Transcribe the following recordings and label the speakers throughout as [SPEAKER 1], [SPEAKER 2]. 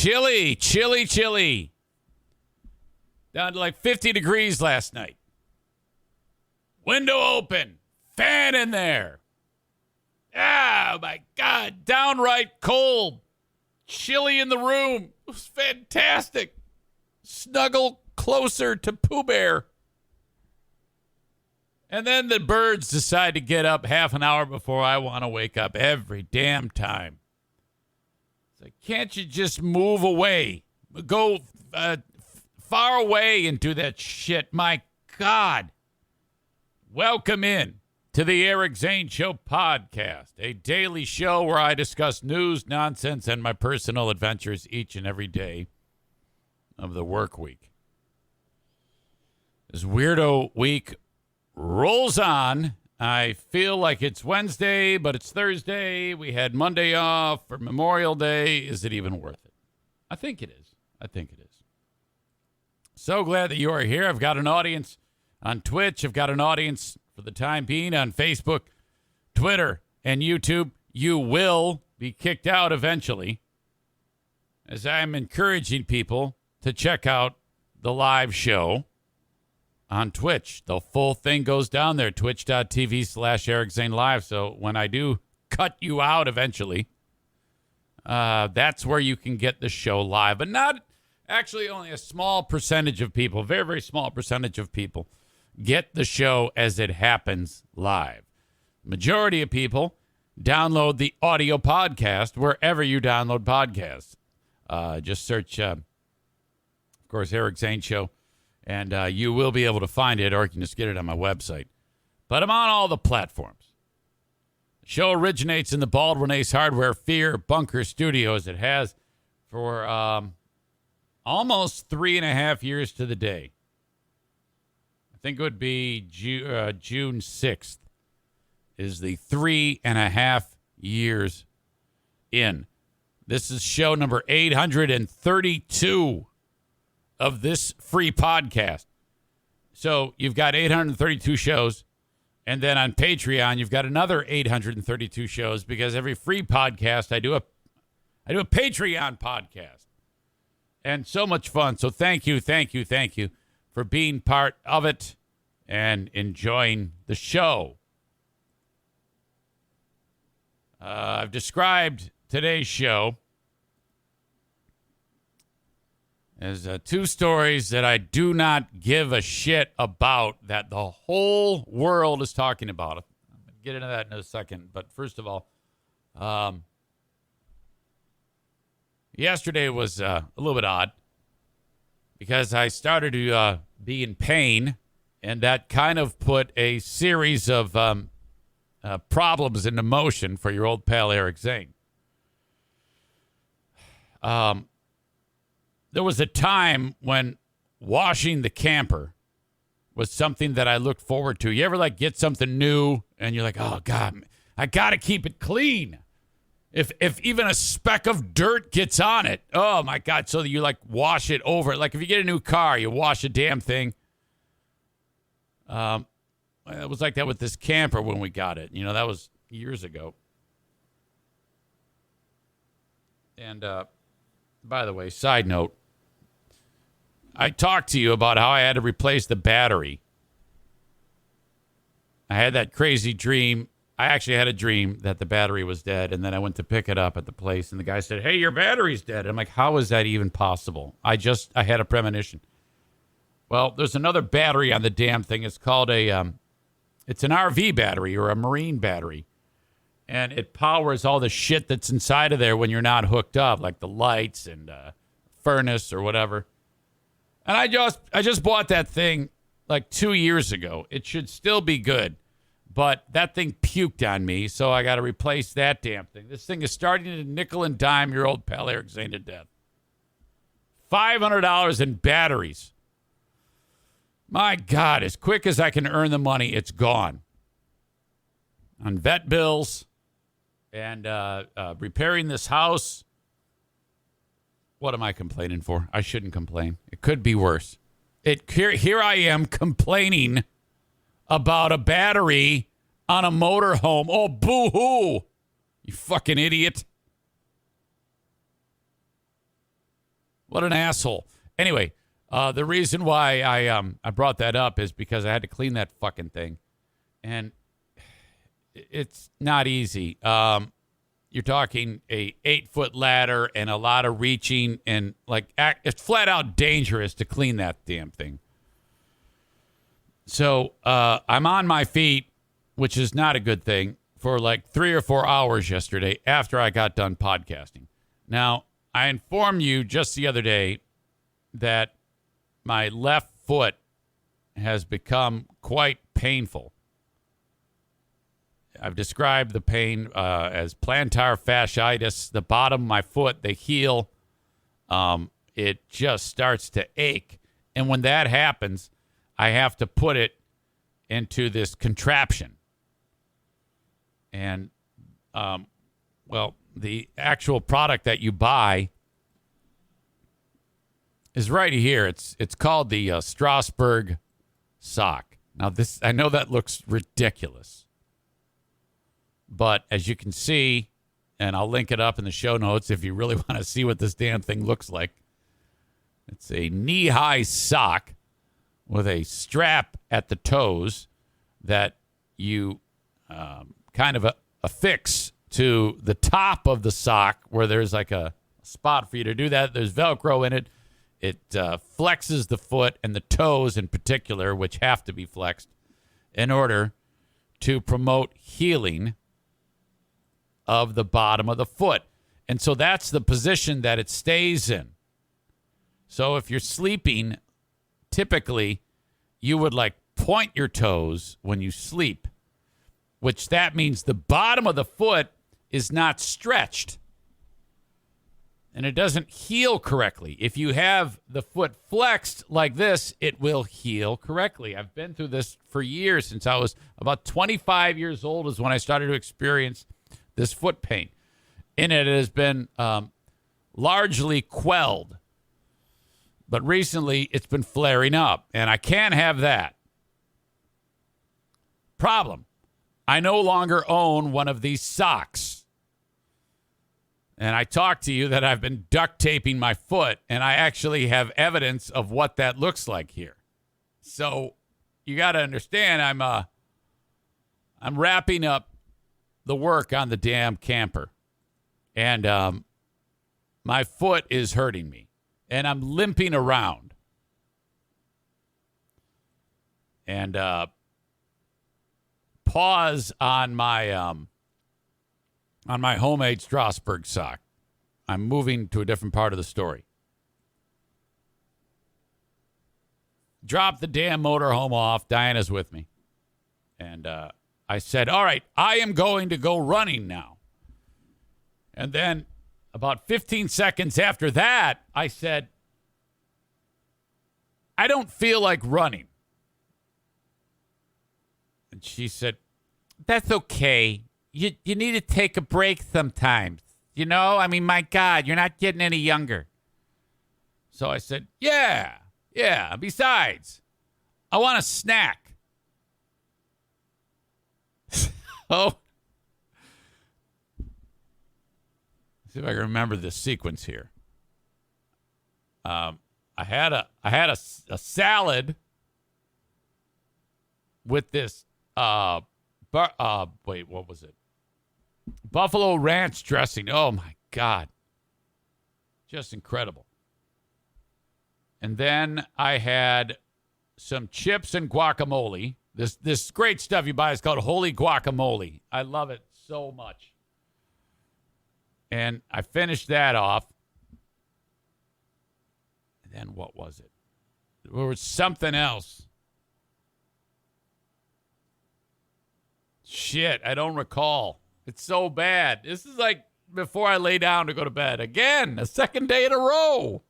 [SPEAKER 1] chilly. Down to like 50 degrees last night. Window open. Fan in there. Oh, my God. Downright cold. Chilly in the room. It was fantastic. Snuggle closer to Pooh Bear. And then the birds decide to get up half an hour before I want to wake up every damn time. It's like, can't you just move away? Go far away and do that shit. My God. Welcome in to the Eric Zane Show podcast, a daily show where I discuss news, nonsense, and my personal adventures each and every day of the work week. This weirdo week rolls on. I feel like it's Wednesday, but it's Thursday. We had Monday off for Memorial Day. Is it even worth it? I think it is. So glad that you are here. I've got an audience on Twitch. I've got an audience for the time being on Facebook, Twitter, and YouTube. You will be kicked out eventually, as I'm encouraging people to check out the live show on Twitch. The full thing goes down there, twitch.tv/Eric Zane Live. So when I do cut you out eventually, that's where you can get the show live. But not actually, only a small percentage of people, very, very small percentage of people get the show as it happens live. Majority of people download the audio podcast wherever you download podcasts. Just search, of course, Eric Zane Show. And you will be able to find it, or you can just get it on my website. But I'm on all the platforms. The show originates in the Baldwin Ace Hardware Fear Bunker Studios. It has for almost 3.5 years to the day. I think it would be June 6th is the 3.5 years in. This is show number 832. Of this free podcast. So you've got 832 shows, and then on Patreon you've got another 832 shows, because every free podcast I do a Patreon podcast. And so much fun. So thank you for being part of it and enjoying the show. I've described today's show as two stories that I do not give a shit about that the whole world is talking about. I'm going to get into that in a second. But first of all, yesterday was a little bit odd because I started to be in pain, and that kind of put a series of problems into motion for your old pal Eric Zane. There was a time when washing the camper was something that I looked forward to. You ever get something new and you're like, oh God, I got to keep it clean. If even a speck of dirt gets on it, oh my God. So that you wash it over. Like if you get a new car, you wash the damn thing. It was like that with this camper when we got it. That was years ago. And by the way, side note, I talked to you about how I had to replace the battery. I had that crazy dream. I actually had a dream that the battery was dead, and then I went to pick it up at the place, and the guy said, hey, your battery's dead. I'm like, how is that even possible? I had a premonition. Well, there's another battery on the damn thing. It's called it's an RV battery or a marine battery, and it powers all the shit that's inside of there when you're not hooked up, like the lights and furnace or whatever. And I just bought that thing 2 years ago. It should still be good, but that thing puked on me, so I got to replace that damn thing. This thing is starting to nickel and dime your old pal Eric Zane to death. $500 in batteries. My God, as quick as I can earn the money, it's gone. On vet bills and repairing this house. What am I complaining for? I shouldn't complain. It could be worse. Here I am complaining about a battery on a motorhome. Oh, boo-hoo. You fucking idiot. What an asshole. Anyway, the reason why I brought that up is because I had to clean that fucking thing. And it's not easy. You're talking a 8-foot ladder and a lot of reaching and it's flat out dangerous to clean that damn thing. So I'm on my feet, which is not a good thing, for like 3 or 4 hours yesterday after I got done podcasting. Now, I informed you just the other day that my left foot has become quite painful. I've described the pain as plantar fasciitis. The bottom of my foot, the heel, it just starts to ache. And when that happens, I have to put it into this contraption. And, the actual product that you buy is right here. It's called the Strasbourg sock. Now, I know that looks ridiculous. But as you can see, and I'll link it up in the show notes if you really want to see what this damn thing looks like. It's a knee-high sock with a strap at the toes that you kind of affix to the top of the sock where there's like a spot for you to do that. There's Velcro in it. It flexes the foot and the toes in particular, which have to be flexed in order to promote healing of the bottom of the foot. And so that's the position that it stays in. So if you're sleeping, typically you would point your toes when you sleep, which that means the bottom of the foot is not stretched. And it doesn't heal correctly. If you have the foot flexed like this, it will heal correctly. I've been through this for years. Since I was about 25 years old is when I started to experience this foot pain. And it has been largely quelled. But recently, it's been flaring up. And I can't have that. Problem. I no longer own one of these socks. And I talked to you that I've been duct taping my foot, and I actually have evidence of what that looks like here. So you got to understand, I'm wrapping up the work on the damn camper, and my foot is hurting me, and I'm limping around, and pause on my homemade Strasbourg sock. I'm moving to a different part of the story. Drop the damn motorhome off. Diana's with me. And I said, all right, I am going to go running now. And then about 15 seconds after that, I said, I don't feel like running. And she said, that's okay. You need to take a break sometimes. You know, I mean, my God, you're not getting any younger. So I said, yeah. Besides, I want a snack. Oh. See if I can remember this sequence here. I had a salad with this wait, what was it? Buffalo ranch dressing. Oh my God. Just incredible. And then I had some chips and guacamole. This great stuff you buy is called Holy Guacamole. I love it so much. And I finished that off. And then what was it? There was something else. Shit, I don't recall. It's so bad. This is like before I lay down to go to bed. Again, a second day in a row.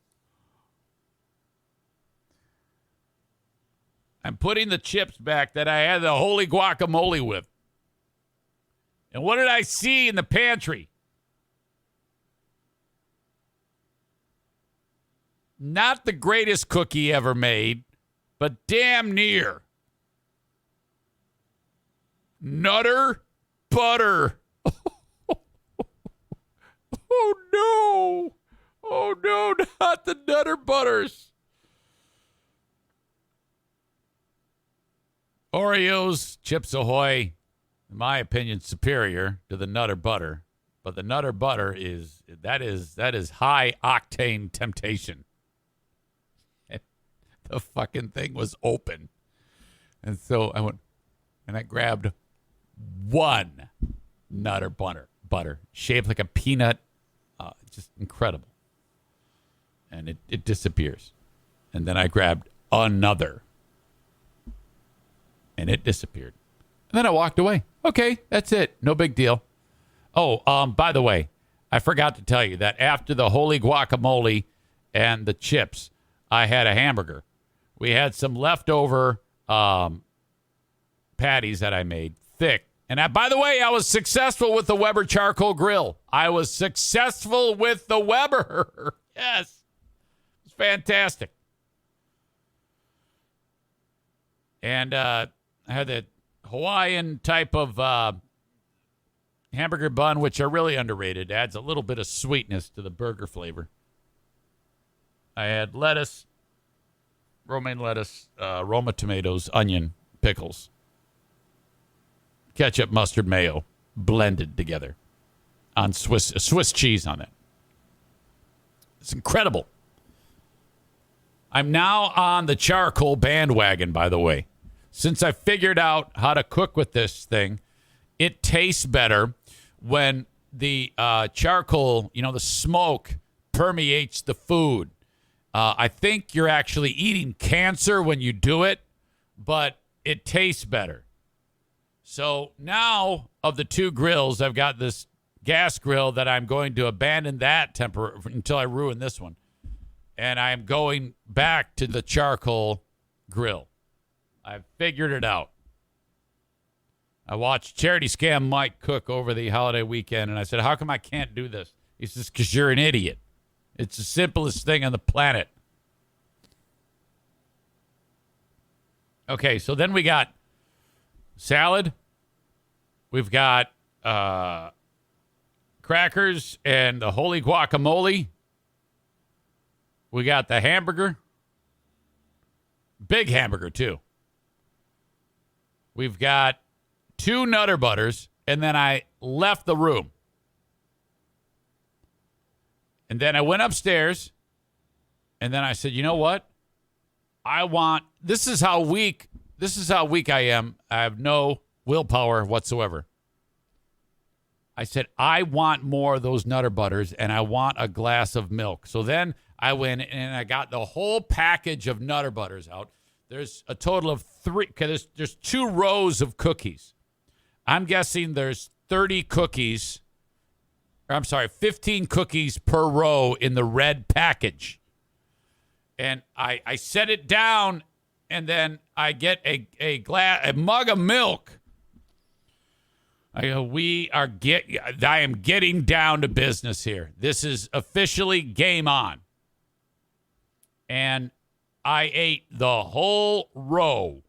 [SPEAKER 1] I'm putting the chips back that I had the Holy Guacamole with. And what did I see in the pantry? Not the greatest cookie ever made, but damn near. Nutter butter. Oh, no. Oh, no, not the Nutter Butters. Oreos, Chips Ahoy, in my opinion, superior to the Nutter Butter. But the Nutter Butter is high octane temptation. The fucking thing was open. And so I went and I grabbed one Nutter butter shaped like a peanut. Just incredible. And it disappears. And then I grabbed another. And it disappeared. And then I walked away. Okay, that's it. No big deal. Oh, by the way, I forgot to tell you that after the holy guacamole and the chips, I had a hamburger. We had some leftover patties that I made, thick. And by the way, I was successful with the Weber charcoal grill. I was successful with the Weber. Yes. It was fantastic. And I had the Hawaiian type of hamburger bun, which are really underrated. Adds a little bit of sweetness to the burger flavor. I had lettuce, romaine lettuce, Roma tomatoes, onion, pickles, ketchup, mustard, mayo, blended together on Swiss cheese on it. It's incredible. I'm now on the charcoal bandwagon, by the way. Since I figured out how to cook with this thing, it tastes better when the charcoal, the smoke permeates the food. I think you're actually eating cancer when you do it, but it tastes better. So now of the two grills, I've got this gas grill that I'm going to abandon that until I ruin this one. And I'm going back to the charcoal grill. I've figured it out. I watched Charity Scam Mike cook over the holiday weekend, and I said, how come I can't do this? He says, because you're an idiot. It's the simplest thing on the planet. Okay, so then we got salad. We've got crackers and the holy guacamole. We got the hamburger. Big hamburger, too. We've got 2 Nutter Butters, and then I left the room. And then I went upstairs, and then I said, you know what? This is how weak I am. I have no willpower whatsoever. I said, I want more of those Nutter Butters, and I want a glass of milk. So then I went and I got the whole package of Nutter Butters out. There's a total of 3, because there's 2 rows of cookies. I'm guessing there's 30 cookies. I'm sorry, 15 cookies per row in the red package. And I set it down, and then I get a mug of milk. I go, I am getting down to business here. This is officially game on. And I ate the whole row.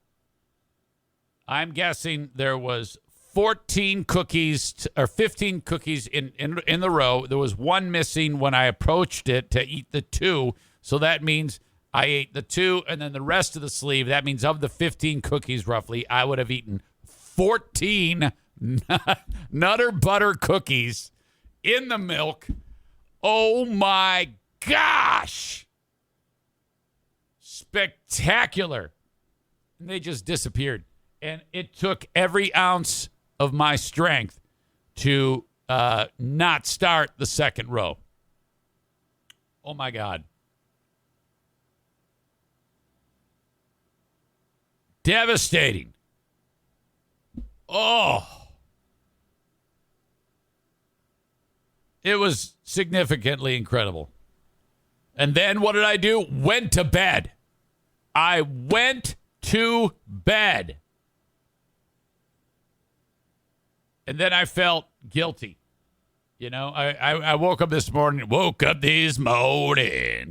[SPEAKER 1] I'm guessing there was 14 cookies or 15 cookies in the row. There was 1 missing when I approached it to eat the 2. So that means I ate the 2 and then the rest of the sleeve. That means of the 15 cookies, roughly, I would have eaten 14 Nutter Butter cookies in the milk. Oh, my gosh. Spectacular. And they just disappeared. And it took every ounce of my strength to not start the second row. Oh, my God. Devastating. Oh. It was significantly incredible. And then what did I do? Went to bed. I went to bed. And then I felt guilty. I woke up this morning,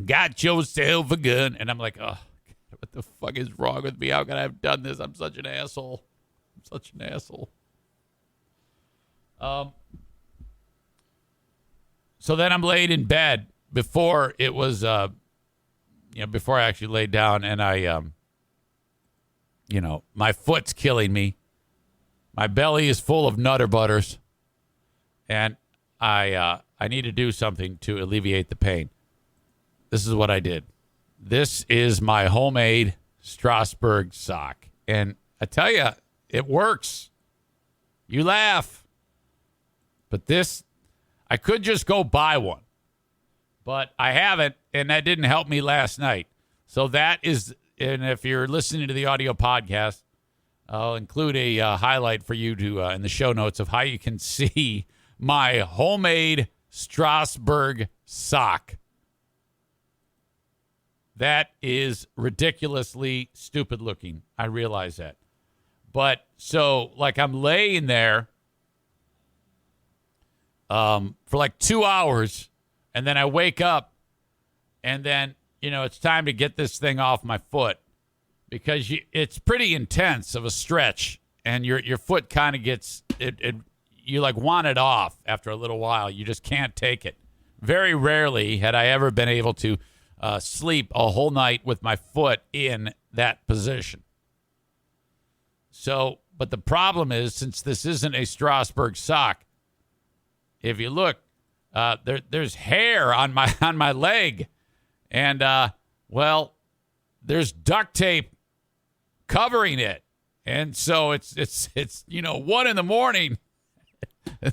[SPEAKER 1] got yourself a gun. And I'm like, oh, what the fuck is wrong with me? How could I have done this? I'm such an asshole. So then I'm laid in bed before it was, before I actually laid down, and I, my foot's killing me. My belly is full of Nutter Butters, and I need to do something to alleviate the pain. This is what I did. This is my homemade Strasbourg sock, and I tell you, it works. You laugh, but this, I could just go buy one, but I haven't, and that didn't help me last night. So that is, and if you're listening to the audio podcast, I'll include a highlight for you to in the show notes of how you can see my homemade Strasbourg sock. That is ridiculously stupid looking. I realize that. But so, like, I'm laying there for like 2 hours, and then I wake up, and then, it's time to get this thing off my foot because it's pretty intense of a stretch, and your foot kind of gets, you like want it off after a little while. You just can't take it. Very rarely had I ever been able to sleep a whole night with my foot in that position. So, but the problem is, since this isn't a Strasbourg sock, if you look, there's hair on my leg, and there's duct tape covering it, and so it's 1 a.m.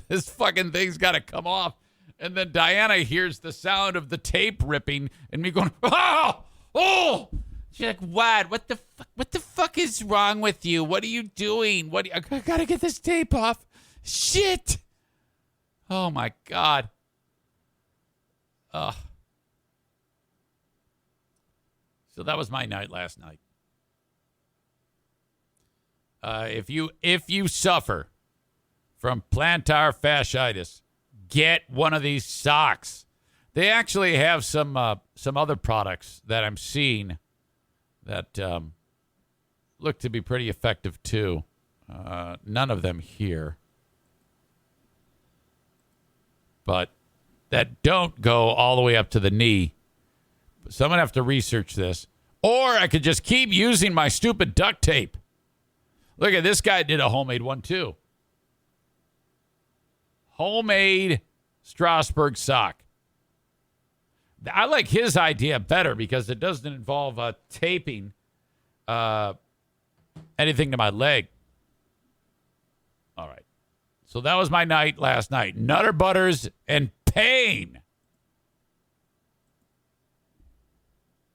[SPEAKER 1] This fucking thing's got to come off, and then Diana hears the sound of the tape ripping, and me going, oh. She's like, what the fuck is wrong with you? What are you doing? I gotta get this tape off. Shit. Oh my God. So that was my night last night. If you suffer from plantar fasciitis, get one of these socks. They actually have some other products that I'm seeing that look to be pretty effective too. None of them here, but that don't go all the way up to the knee. So I'm gonna have to research this, or I could just keep using my stupid duct tape. Look at this guy did a homemade one too. Homemade Strasbourg sock. I like his idea better because it doesn't involve taping anything to my leg. All right. So that was my night last night. Nutter Butters and pain.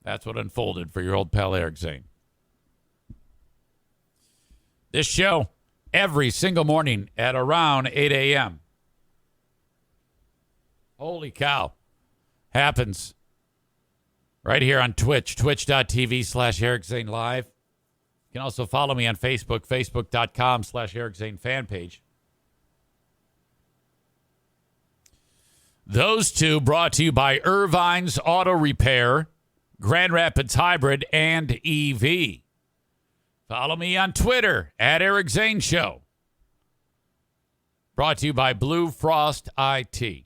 [SPEAKER 1] That's what unfolded for your old pal Eric Zane. This show every single morning at around 8 a.m. Holy cow. Happens right here on Twitch, twitch.tv/Eric Zane Live. You can also follow me on Facebook, facebook.com/Eric Zane fan page. Those two brought to you by Irvine's Auto Repair, Grand Rapids Hybrid, and EV. Follow me on Twitter at Eric Zane Show. Brought to you by Blue Frost IT.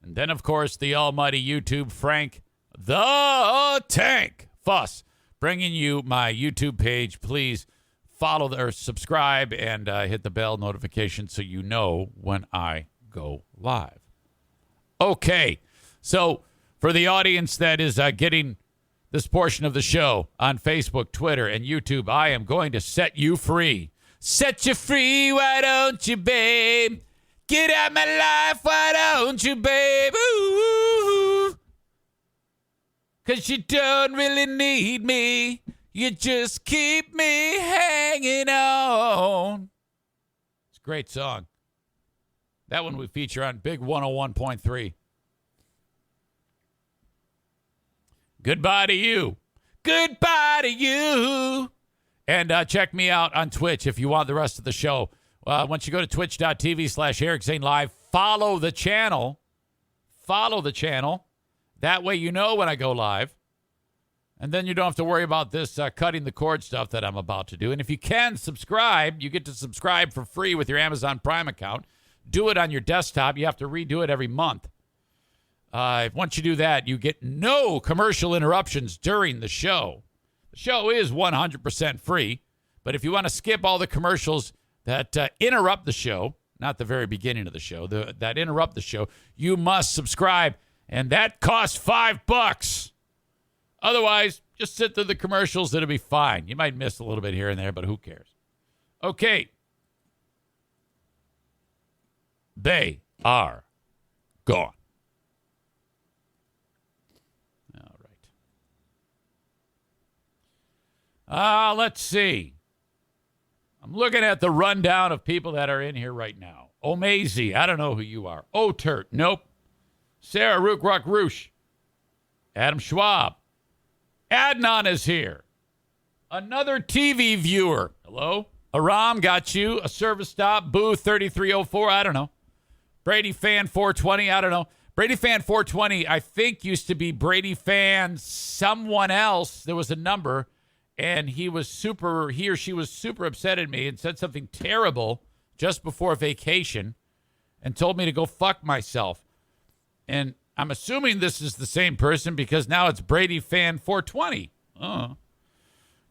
[SPEAKER 1] And then, of course, the almighty YouTube Frank the Tank Fuss, bringing you my YouTube page. Please follow or subscribe and hit the bell notification so you know when I go live. Okay, so for the audience that is getting this portion of the show on Facebook, Twitter, and YouTube, I am going to set you free. Set you free, why don't you, babe? Get out my life, why don't you, babe? Ooh, 'cause you don't really need me. You just keep me hanging on. It's a great song. That one we feature on Big 101.3. Goodbye to you. Goodbye to you. And check me out on Twitch if you want the rest of the show. Once you go to twitch.tv/Eric Zane Live, follow the channel. Follow the channel. That way you know when I go live. And then you don't have to worry about this cutting the cord stuff that I'm about to do. And if you can subscribe, you get to subscribe for free with your Amazon Prime account. Do it on your desktop. You have to redo it every month. Once you do that, you get no commercial interruptions during the show. The show is 100% free, but if you want to skip all the commercials that interrupt the show, not the very beginning of the show, that interrupt the show, you must subscribe, and that costs $5. Otherwise, just sit through the commercials. It'll be fine. You might miss a little bit here and there, but who cares? Okay. They are gone. All right. Let's see. I'm looking at the rundown of people that are in here right now. Omazy, I don't know who you are. Otert, nope. Sarah Rook Roosh. Adam Schwab. Adnan is here. Another TV viewer. Hello? Aram, got you. A service stop. Boo 3304. I don't know. Brady Fan 420. I don't know. Brady Fan 420, I think, used to be Brady Fan someone else. There was a number, and he or she was super upset at me and said something terrible just before vacation and told me to go fuck myself. And I'm assuming this is the same person because now it's Brady Fan 420.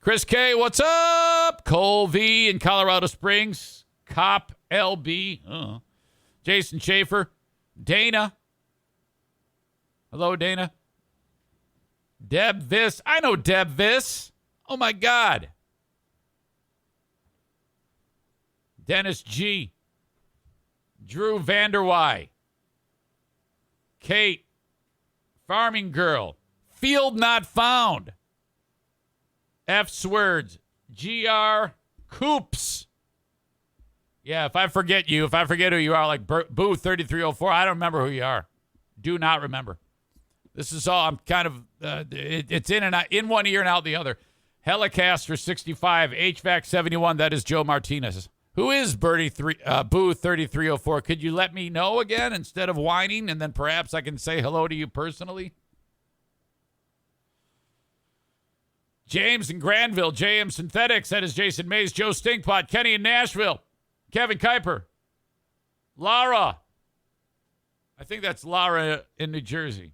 [SPEAKER 1] Chris K, what's up? Cole V in Colorado Springs. Cop LB. Jason Schaefer. Dana. Hello, Dana. Deb Viss. I know Deb Viss. Oh, my God. Dennis G. Drew Vanderwy. Kate. Farming Girl. Field Not Found. F. Swords. GR Coops. Yeah, if I forget who you are, like Boo 3304, I don't remember who you are. Do not remember. This is all, I'm kind of, it's in and out, in one ear and out the other. Helicaster 65, HVAC 71, that is Joe Martinez. Who is Boo 3304? Could you let me know again instead of whining, and then perhaps I can say hello to you personally? James in Granville, JM Synthetics, that is Jason Mays, Joe Stinkpot, Kenny in Nashville, Kevin Kuiper, Lara. I think that's Lara in New Jersey.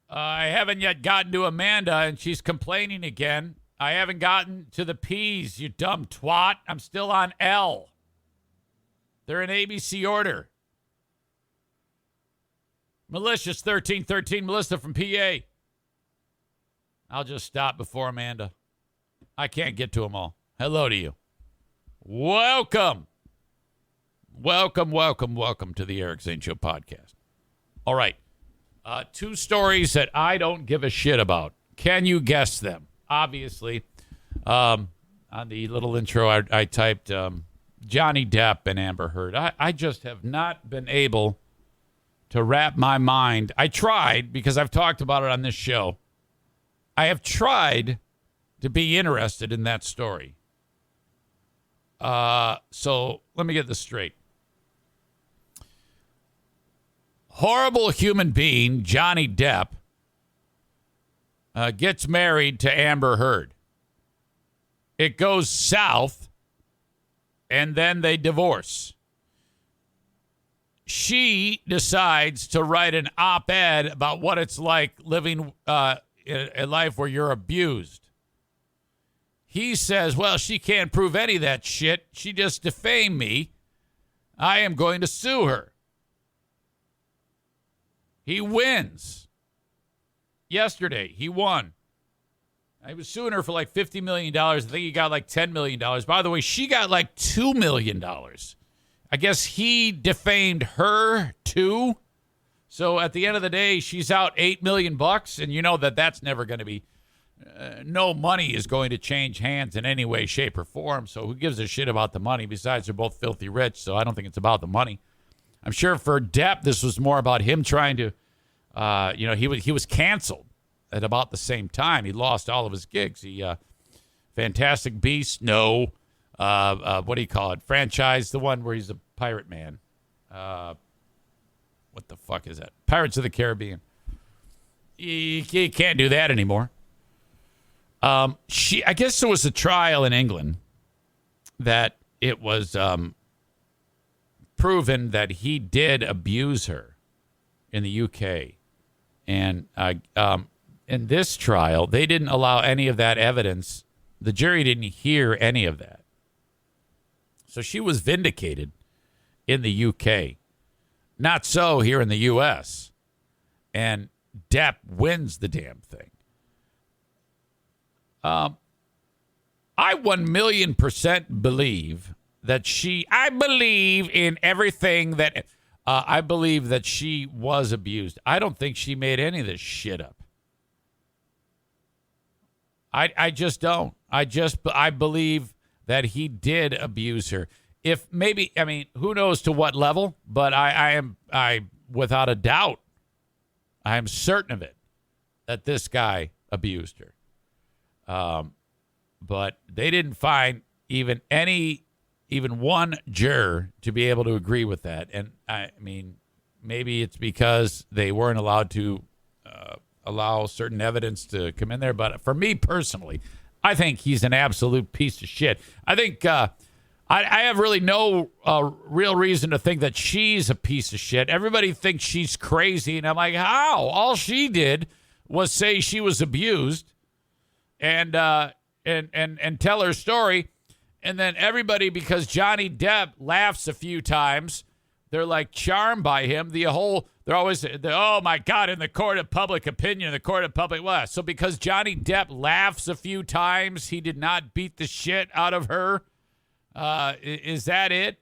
[SPEAKER 1] I haven't yet gotten to Amanda, and she's complaining again. I haven't gotten to the P's, you dumb twat. I'm still on L. They're in ABC order. Malicious 1313, Melissa from PA. I'll just stop before Amanda. I can't get to them all. Hello to you. Welcome. Welcome to the Eric Zane Show podcast. All right. Two stories that I don't give a shit about. Can you guess them? Obviously, on the little intro, I typed Johnny Depp and Amber Heard. I just have not been able to wrap my mind. I tried, because I've talked about it on this show. I have tried to be interested in that story. So let me get this straight. Horrible human being, Johnny Depp, gets married to Amber Heard. It goes south, and then they divorce. She decides to write an op-ed about what it's like living a life where you're abused. He says, well, she can't prove any of that shit. She just defamed me. I am going to sue her. He wins. Yesterday, he won. I was suing her for like $50 million. I think he got like $10 million. By the way, she got like $2 million. I guess he defamed her too. So at the end of the day, she's out $8 million, and you know that's never going to be. No money is going to change hands in any way, shape, or form. So who gives a shit about the money? Besides, they're both filthy rich, so I don't think it's about the money. I'm sure for Depp, this was more about him trying to, he was canceled at about the same time. He lost all of his gigs. Fantastic Beast, no. What do you call it? Franchise, the one where he's a pirate man. What the fuck is that? Pirates of the Caribbean. You can't do that anymore. I guess there was a trial in England that it was proven that he did abuse her in the UK. And in this trial, they didn't allow any of that evidence. The jury didn't hear any of that. So she was vindicated in the UK. Not so here in the U.S. And Depp wins the damn thing. I 1,000,000% believe that I believe in everything that, I believe that she was abused. I don't think she made any of this shit up. I just don't. I believe that he did abuse her. If maybe, I mean, who knows to what level, but I without a doubt, I am certain of it, that this guy abused her. But they didn't find even one juror to be able to agree with that. And I mean, maybe it's because they weren't allowed to allow certain evidence to come in there. But for me personally, I think he's an absolute piece of shit. I think I have really no real reason to think that she's a piece of shit. Everybody thinks she's crazy, and I'm like, how? All she did was say she was abused and tell her story. And then everybody, because Johnny Depp laughs a few times, they're like charmed by him. They're always, oh my God, in the court of public opinion, the court of public what? So because Johnny Depp laughs a few times, he did not beat the shit out of her. Is that it?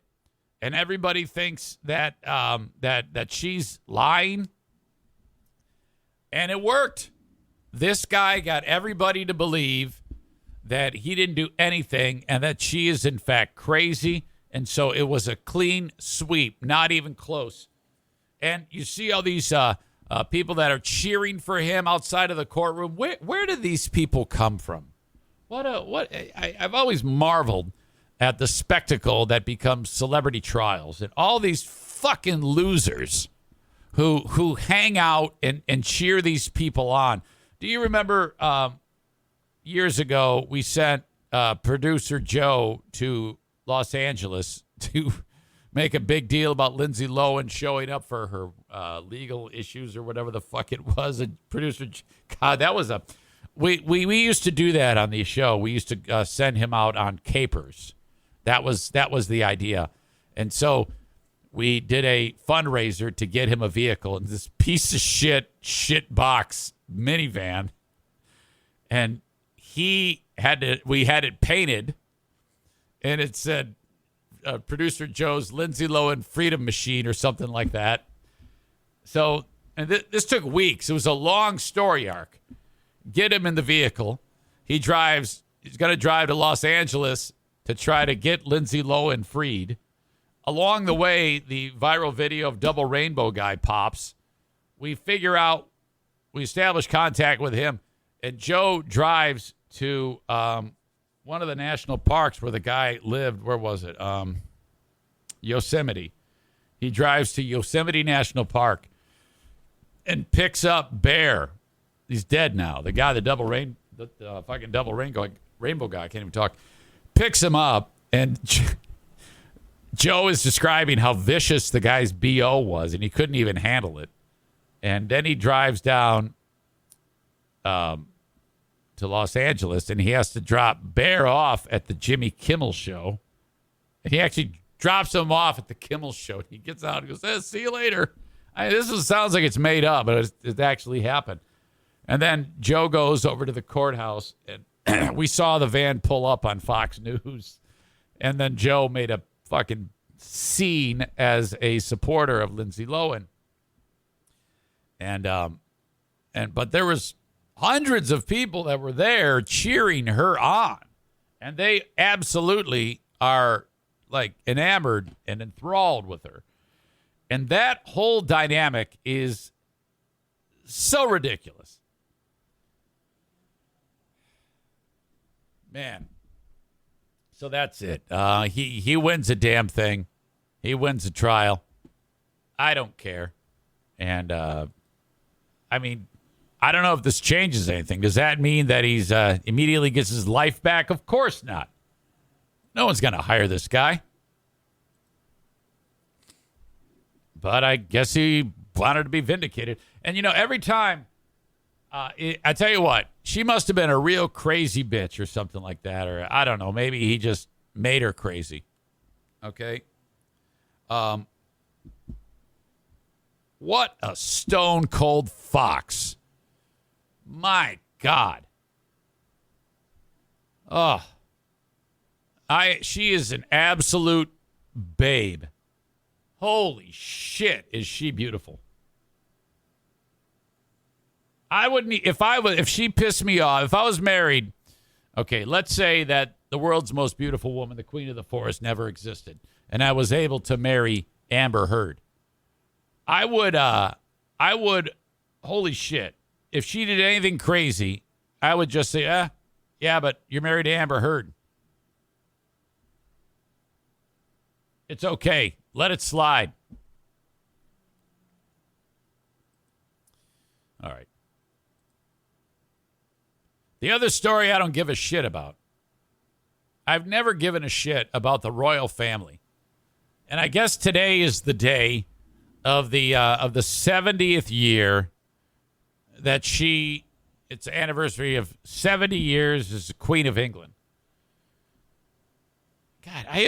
[SPEAKER 1] And everybody thinks that that she's lying. And it worked. This guy got everybody to believe that he didn't do anything and that she is, in fact, crazy. And so it was a clean sweep, not even close. And you see all these people that are cheering for him outside of the courtroom. Where did these people come from? I've always marveled at the spectacle that becomes celebrity trials and all these fucking losers who hang out and cheer these people on. Do you remember years ago we sent producer Joe to Los Angeles to make a big deal about Lindsay Lohan showing up for her legal issues or whatever the fuck it was? And producer, God, that was we used to do that on the show. We used to send him out on capers. That was the idea. And so we did a fundraiser to get him a vehicle, and this piece of shit box minivan. And we had it painted, and it said producer Joe's Lindsay Lohan Freedom Machine or something like that. So, and this took weeks. It was a long story arc. Get him in the vehicle. He's going to drive to Los Angeles to try to get Lindsay Lohan freed. Along the way, the viral video of Double Rainbow guy pops. We establish contact with him, and Joe drives to one of the national parks where the guy lived. Where was it? Yosemite. He drives to Yosemite National Park and picks up Bear. He's dead now. The guy, the fucking Double Rainbow guy, I can't even talk. Picks him up, and Joe is describing how vicious the guy's BO was, and he couldn't even handle it. And then he drives down to Los Angeles, and he has to drop Bear off at the Jimmy Kimmel show. And he actually drops him off at the Kimmel show. He gets out and goes, see you later. Sounds like it's made up, but it actually happened. And then Joe goes over to the courthouse, and we saw the van pull up on Fox News. And then Joe made a fucking scene as a supporter of Lindsay Lohan. But there was hundreds of people that were there cheering her on. And they absolutely are like enamored and enthralled with her. And that whole dynamic is so ridiculous. Man. So that's it. He wins a damn thing. He wins a trial. I don't care. And, I mean, I don't know if this changes anything. Does that mean that he's immediately gets his life back? Of course not. No one's going to hire this guy. But I guess he wanted to be vindicated. And, every time, I tell you what, she must have been a real crazy bitch or something like that. Or I don't know, maybe he just made her crazy. Okay? What a stone cold fox. My God. Oh. She is an absolute babe. Holy shit, is she beautiful. I wouldn't, if she pissed me off, if I was married, okay, let's say that the world's most beautiful woman, the queen of the forest, never existed, and I was able to marry Amber Heard. I would, holy shit, if she did anything crazy, I would just say, yeah, but you're married to Amber Heard. It's okay. Let it slide. All right. The other story I don't give a shit about. I've never given a shit about the royal family. And I guess today is the day of the 70th year that it's the anniversary of 70 years as the Queen of England. God, I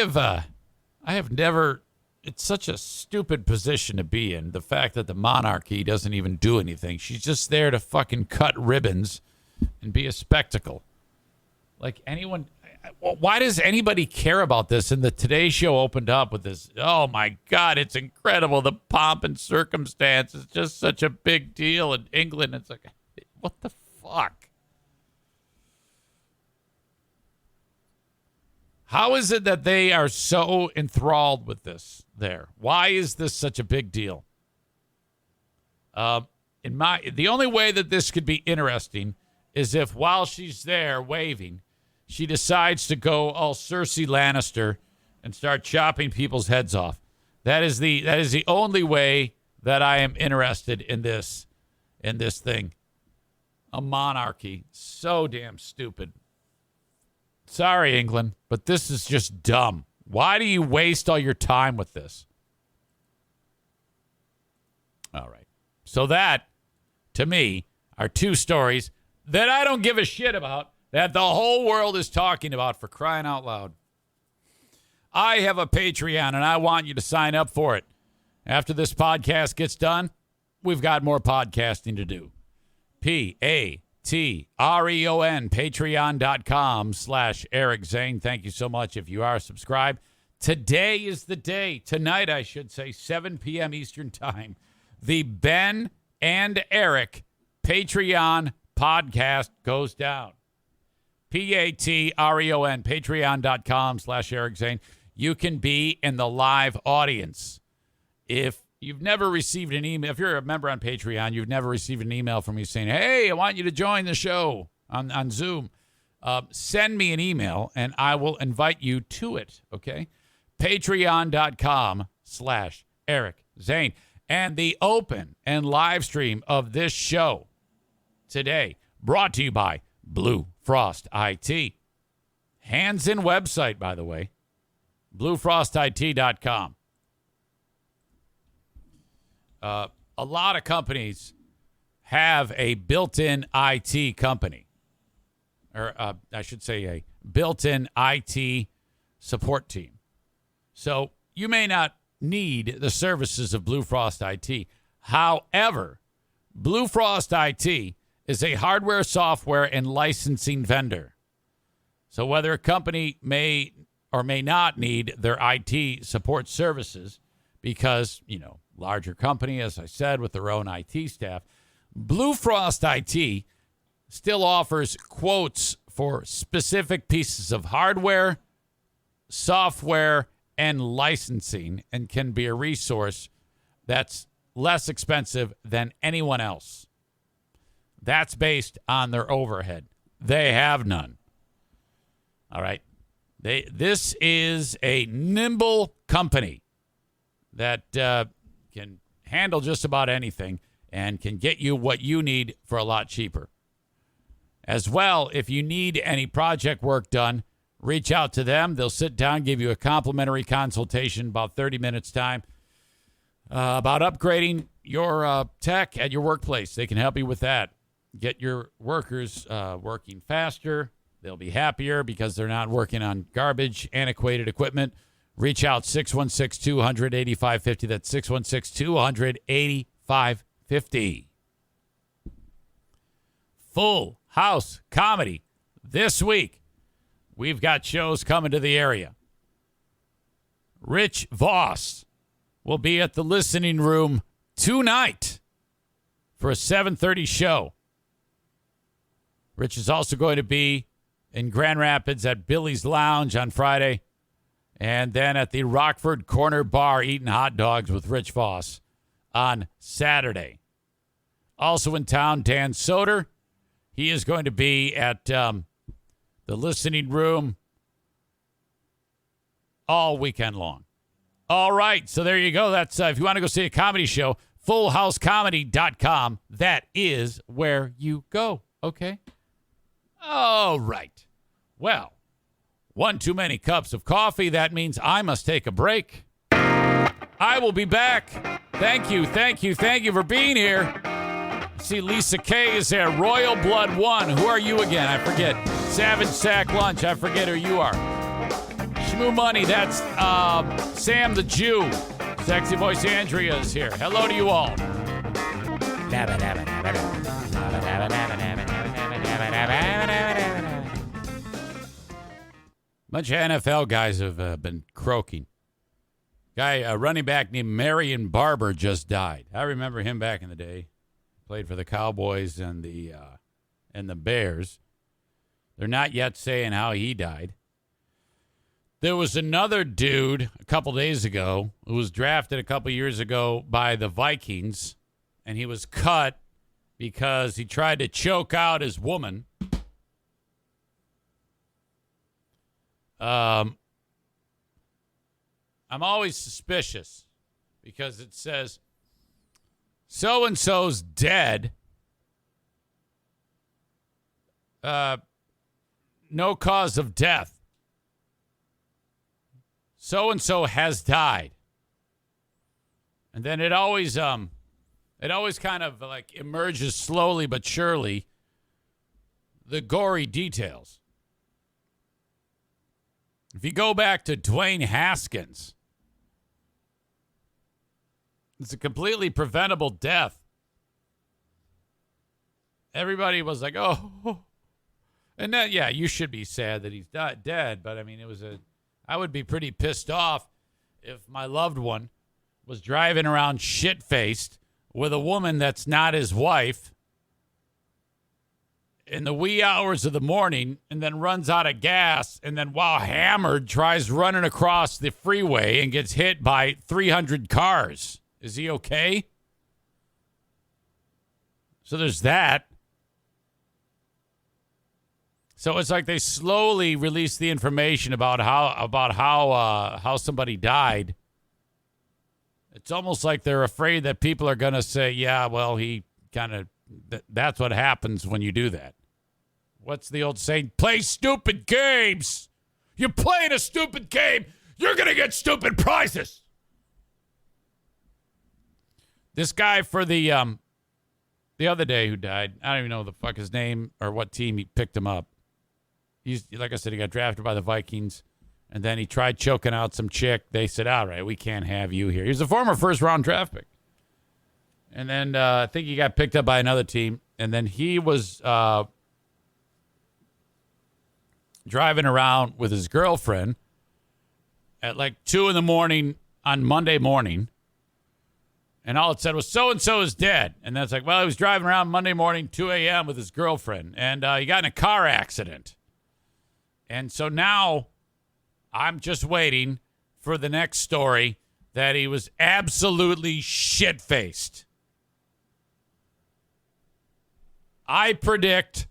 [SPEAKER 1] have never, it's such a stupid position to be in. The fact that the monarchy doesn't even do anything. She's just there to fucking cut ribbons and be a spectacle. Like anyone, why does anybody care about this? And the Today Show opened up with this, oh my God, it's incredible. The pomp and circumstance is just such a big deal in England. It's like, what the fuck? How is it that they are so enthralled with this there? Why is this such a big deal? The only way that this could be interesting is if while she's there waving, she decides to go all Cersei Lannister and start chopping people's heads off. That is the only way that I am interested in this thing. A monarchy. So damn stupid. Sorry, England, but this is just dumb. Why do you waste all your time with this? All right. So that, to me, are two stories that I don't give a shit about, that the whole world is talking about, for crying out loud. I have a Patreon, and I want you to sign up for it. After this podcast gets done, we've got more podcasting to do. Patreon, patreon.com/Eric Zane. Thank you so much if you are subscribed. Today is the day, tonight I should say, 7 p.m. Eastern Time, the Ben and Eric Patreon podcast goes down. Patreon, patreon.com/Eric Zane. You can be in the live audience. If you've never received an email, if you're a member on Patreon, you've never received an email from me saying, hey, I want you to join the show on Zoom, send me an email and I will invite you to it, okay? Patreon.com/Eric Zane. And the open and live stream of this show today, brought to you by Blue Frost IT. Hands-in website, by the way, bluefrostit.com. A lot of companies have a built-in IT company, or I should say a built-in IT support team. So you may not need the services of Blue Frost IT. However, Blue Frost IT is a hardware, software, and licensing vendor. So whether a company may or may not need their IT support services because, larger company, as I said, with their own IT staff, Blue Frost IT still offers quotes for specific pieces of hardware, software, and licensing, and can be a resource that's less expensive than anyone else. That's based on their overhead. They have none. All right. This is a nimble company that can handle just about anything and can get you what you need for a lot cheaper. As well, if you need any project work done, reach out to them. They'll sit down, give you a complimentary consultation, about 30 minutes time. about upgrading your tech at your workplace. They can help you with that. Get your workers working faster. They'll be happier because they're not working on garbage, antiquated equipment. Reach out, 616-200-8550. That's 616-200-8550. Full House Comedy this week. We've got shows coming to the area. Rich Voss will be at the Listening Room tonight for a 7:30 show. Rich is also going to be in Grand Rapids at Billy's Lounge on Friday, and then at the Rockford Corner Bar eating hot dogs with Rich Voss on Saturday. Also in town, Dan Soder. He is going to be at the Listening Room all weekend long. All right, so there you go. That's if you want to go see a comedy show, fullhousecomedy.com. That is where you go, okay? All right. Well, one too many cups of coffee. That means I must take a break. I will be back. Thank you for being here. See, Lisa K is there. Royal Blood 1. Who are you again? I forget. Savage Sack Lunch. I forget who you are. Shmoo Money. That's Sam the Jew. Sexy Voice Andrea is here. Hello to you all. Bunch of NFL guys have been croaking. A running back named Marion Barber just died. I remember him back in the day. Played for the Cowboys and the Bears. They're not yet saying how he died. There was another dude a couple days ago who was drafted a couple years ago by the Vikings, and he was cut because he tried to choke out his woman. I'm always suspicious because it says so-and-so's dead. No cause of death. So-and-so has died. And then it always kind of like emerges slowly but surely the gory details. If you go back to Dwayne Haskins, it's a completely preventable death. Everybody was like, oh. And then, yeah, you should be sad that he's dead. But, I mean, I would be pretty pissed off if my loved one was driving around shit-faced with a woman that's not his wife in the wee hours of the morning and then runs out of gas and then while hammered tries running across the freeway and gets hit by 300 cars. Is he okay? So there's that. So it's like they slowly release the information about how somebody died. It's almost like they're afraid that people are going to say, yeah, well, he kind of, that's what happens when you do that. What's the old saying? Play stupid games. You're playing a stupid game. You're going to get stupid prizes. This guy for the other day who died, I don't even know the fuck his name or what team he picked him up. He's, like I said, he got drafted by the Vikings, and then he tried choking out some chick. They said, all right, we can't have you here. He's a former first-round draft pick. And then I think he got picked up by another team, and then he was driving around with his girlfriend at like 2 a.m. on Monday morning, and all it said was, so-and-so is dead. And that's like, well, he was driving around Monday morning, 2 a.m. with his girlfriend, and he got in a car accident. And so now I'm just waiting for the next story that he was absolutely shit-faced. I predict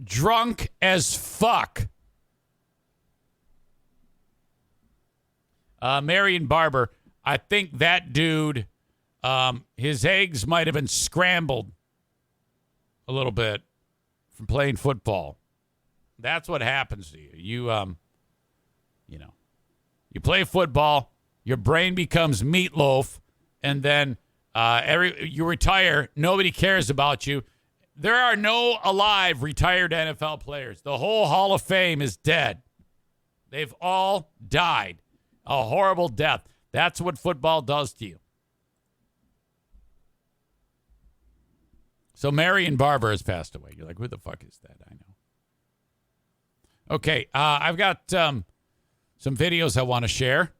[SPEAKER 1] drunk as fuck. Marion Barber, I think that dude, his eggs might have been scrambled a little bit from playing football. That's what happens to you. You play football, your brain becomes meatloaf, and then you retire. Nobody cares about you. There are no alive retired NFL players. The whole Hall of Fame is dead. They've all died a horrible death. That's what football does to you. So Marion Barber has passed away. You're like, who the fuck is that? I know. Okay, I've got some videos I want to share.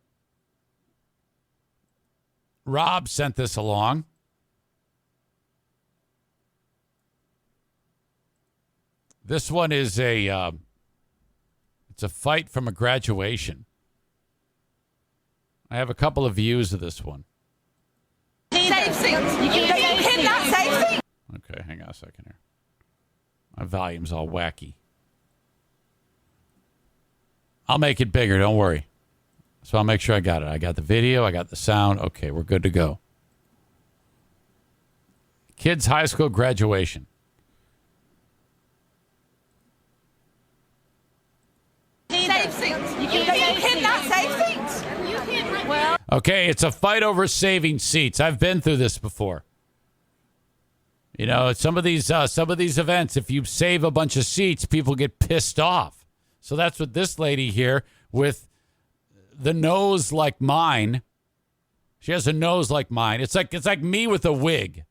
[SPEAKER 1] Rob sent this along. This one is it's a fight from a graduation. I have a couple of views of this one.
[SPEAKER 2] Save seats. You cannot save seats.
[SPEAKER 1] Okay, hang on a second here. My volume's all wacky. I'll make it bigger, don't worry. So I'll make sure I got it. I got the video, I got the sound. Okay, we're good to go. Kids' high school graduation.
[SPEAKER 2] Save seats. You cannot save seats. Well,
[SPEAKER 1] Okay, it's a fight over saving seats. I've been through this before. You know, some of these events, if you save a bunch of seats, people get pissed off. So that's what this lady here with the nose like mine. She has a nose like mine. It's like me with a wig.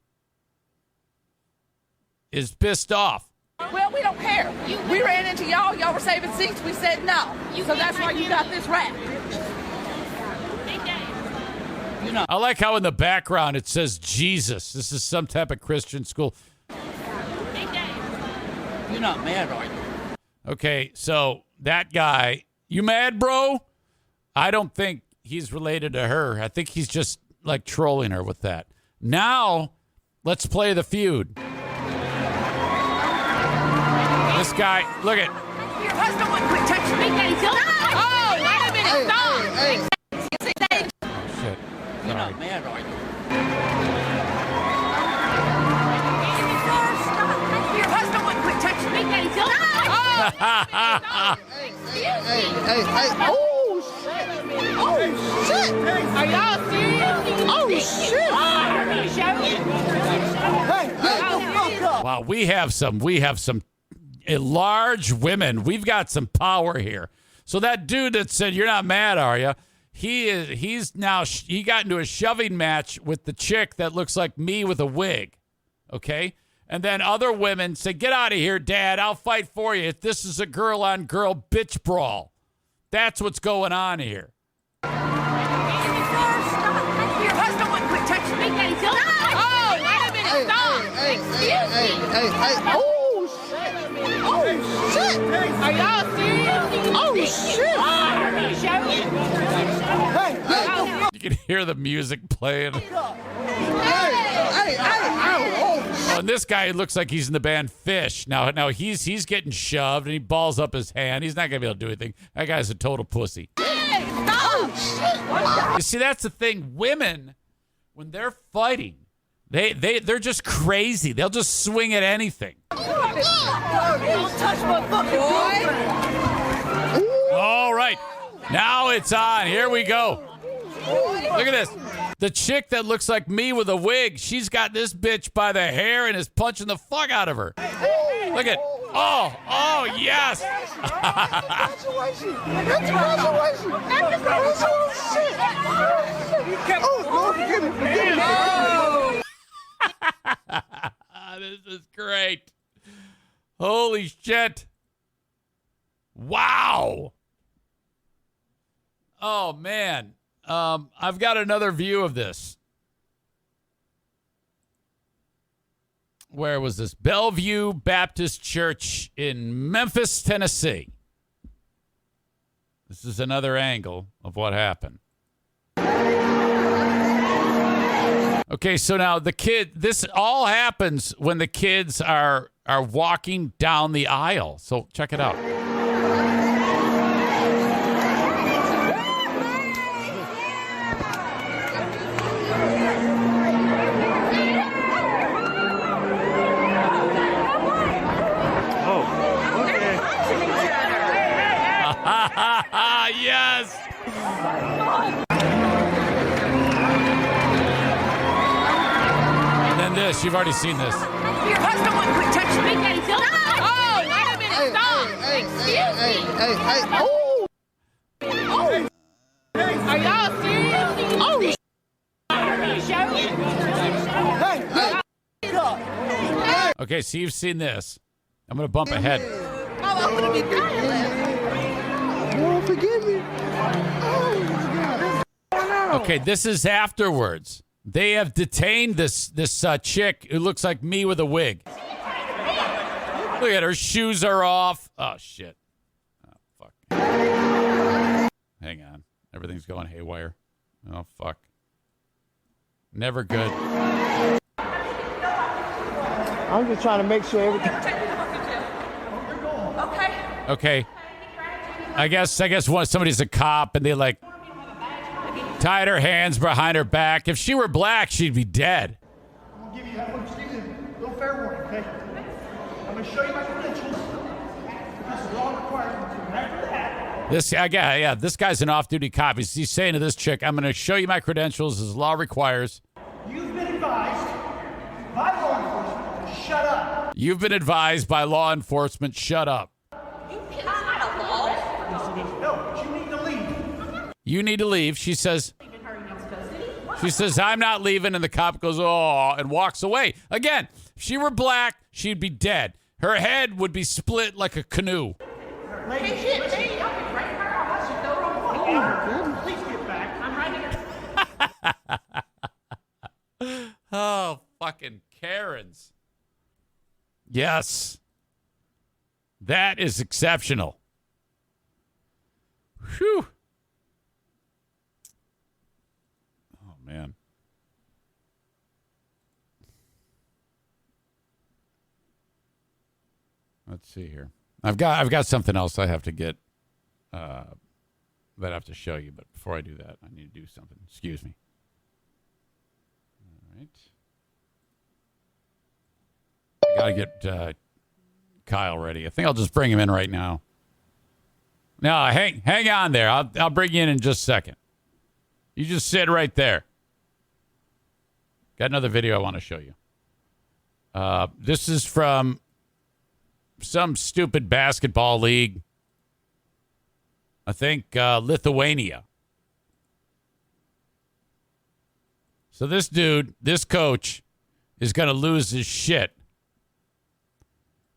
[SPEAKER 1] Is pissed off.
[SPEAKER 2] well, we don't care. We ran into y'all. Y'all were saving seats. We said no. So that's why you got this rap.
[SPEAKER 1] I like how in the background it says Jesus. This is some type of Christian school.
[SPEAKER 3] You're not mad, are you?
[SPEAKER 1] Okay, so that guy, you mad, bro? I don't think he's related to her. I think he's just like trolling her with that. Now, let's play the feud. This guy, look at.
[SPEAKER 2] Your husband wouldn't quit touching me. Oh, wait a minute. Stop.
[SPEAKER 1] Shit.
[SPEAKER 3] You're not mad, are you?
[SPEAKER 2] Your husband wouldn't quit touching me.
[SPEAKER 3] Hey. Oh, shit.
[SPEAKER 2] Are y'all serious?
[SPEAKER 3] Oh, shit.
[SPEAKER 1] Wow, we have some large women. We've got some power here. So that dude that said you're not mad, are you? He got into a shoving match with the chick that looks like me with a wig. Okay? And then other women say, "Get out of here, Dad. I'll fight for you. This is a girl on girl bitch brawl." That's what's going on here.
[SPEAKER 2] Your husband wouldn't quit touching me. Oh, wait a minute. Stop. Excuse me.
[SPEAKER 3] Oh, shit.
[SPEAKER 2] Are y'all serious?
[SPEAKER 3] Oh, shit.
[SPEAKER 1] You can hear the music playing.
[SPEAKER 3] Hey.
[SPEAKER 1] Oh, and this guy looks like he's in the band Fish. Now he's getting shoved and he balls up his hand. He's not gonna be able to do anything. That guy's a total pussy. You see, that's the thing. Women, when they're fighting, they're just crazy. They'll just swing at anything.
[SPEAKER 2] Don't touch my fucking boy.
[SPEAKER 1] All right, now it's on. Here we go. Look at this. The chick that looks like me with a wig, she's got this bitch by the hair and is punching the fuck out of her. Look at, oh, yes. This is great. Holy shit. Wow. Oh, man. I've got another view of this. Where was this? Bellevue Baptist Church in Memphis, Tennessee. This is another angle of what happened. Okay, so now this all happens when the kids are walking down the aisle. So check it out. Yes. this. You've already seen this.
[SPEAKER 2] What's the one quick touch me? Oh, wait a minute. Stop. Excuse me.
[SPEAKER 3] Hey. Oh. Oh.
[SPEAKER 2] Are y'all serious?
[SPEAKER 3] Oh. Hey.
[SPEAKER 1] Okay, so you've seen this. I'm going to bump ahead.
[SPEAKER 2] Oh, I'm going to be dying.
[SPEAKER 3] Lord, forgive me. Oh, my God.
[SPEAKER 1] Okay, this is afterwards. They have detained this chick who looks like me with a wig. Look at her shoes are off. Oh shit. Oh fuck. Hang on. Everything's going haywire. Oh fuck. Never good.
[SPEAKER 3] I'm just trying to make sure everything.
[SPEAKER 2] Okay.
[SPEAKER 1] Okay. I guess somebody's a cop and they like tied her hands behind her back. If she were black, she'd be dead.
[SPEAKER 4] I'm going to give you a little fair warning, okay? I'm going to show you my credentials. This is all required. And after that,
[SPEAKER 1] This guy's an off-duty cop. He's saying to this chick, I'm going to show you my credentials as law requires.
[SPEAKER 4] you've been advised by law enforcement to shut up.
[SPEAKER 1] You've been advised by law enforcement, shut up.
[SPEAKER 4] No, but you need to leave.
[SPEAKER 1] You need to leave. She says, I'm not leaving. And the cop goes, oh, and walks away. Again, if she were black, she'd be dead. Her head would be split like a canoe.
[SPEAKER 4] Ladies, listen. Please get back. I'm right here.
[SPEAKER 1] Oh, fucking Karens. Yes. That is exceptional. Whew. Oh, man. Let's see here. I've got something else I have to get that I have to show you, but before I do that, I need to do something. Excuse me. All right. I got to get Kyle ready. I think I'll just bring him in right now. No, hang on there. I'll bring you in just a second. You just sit right there. Got another video I want to show you. This is from some stupid basketball league. I think Lithuania. So this coach, is going to lose his shit.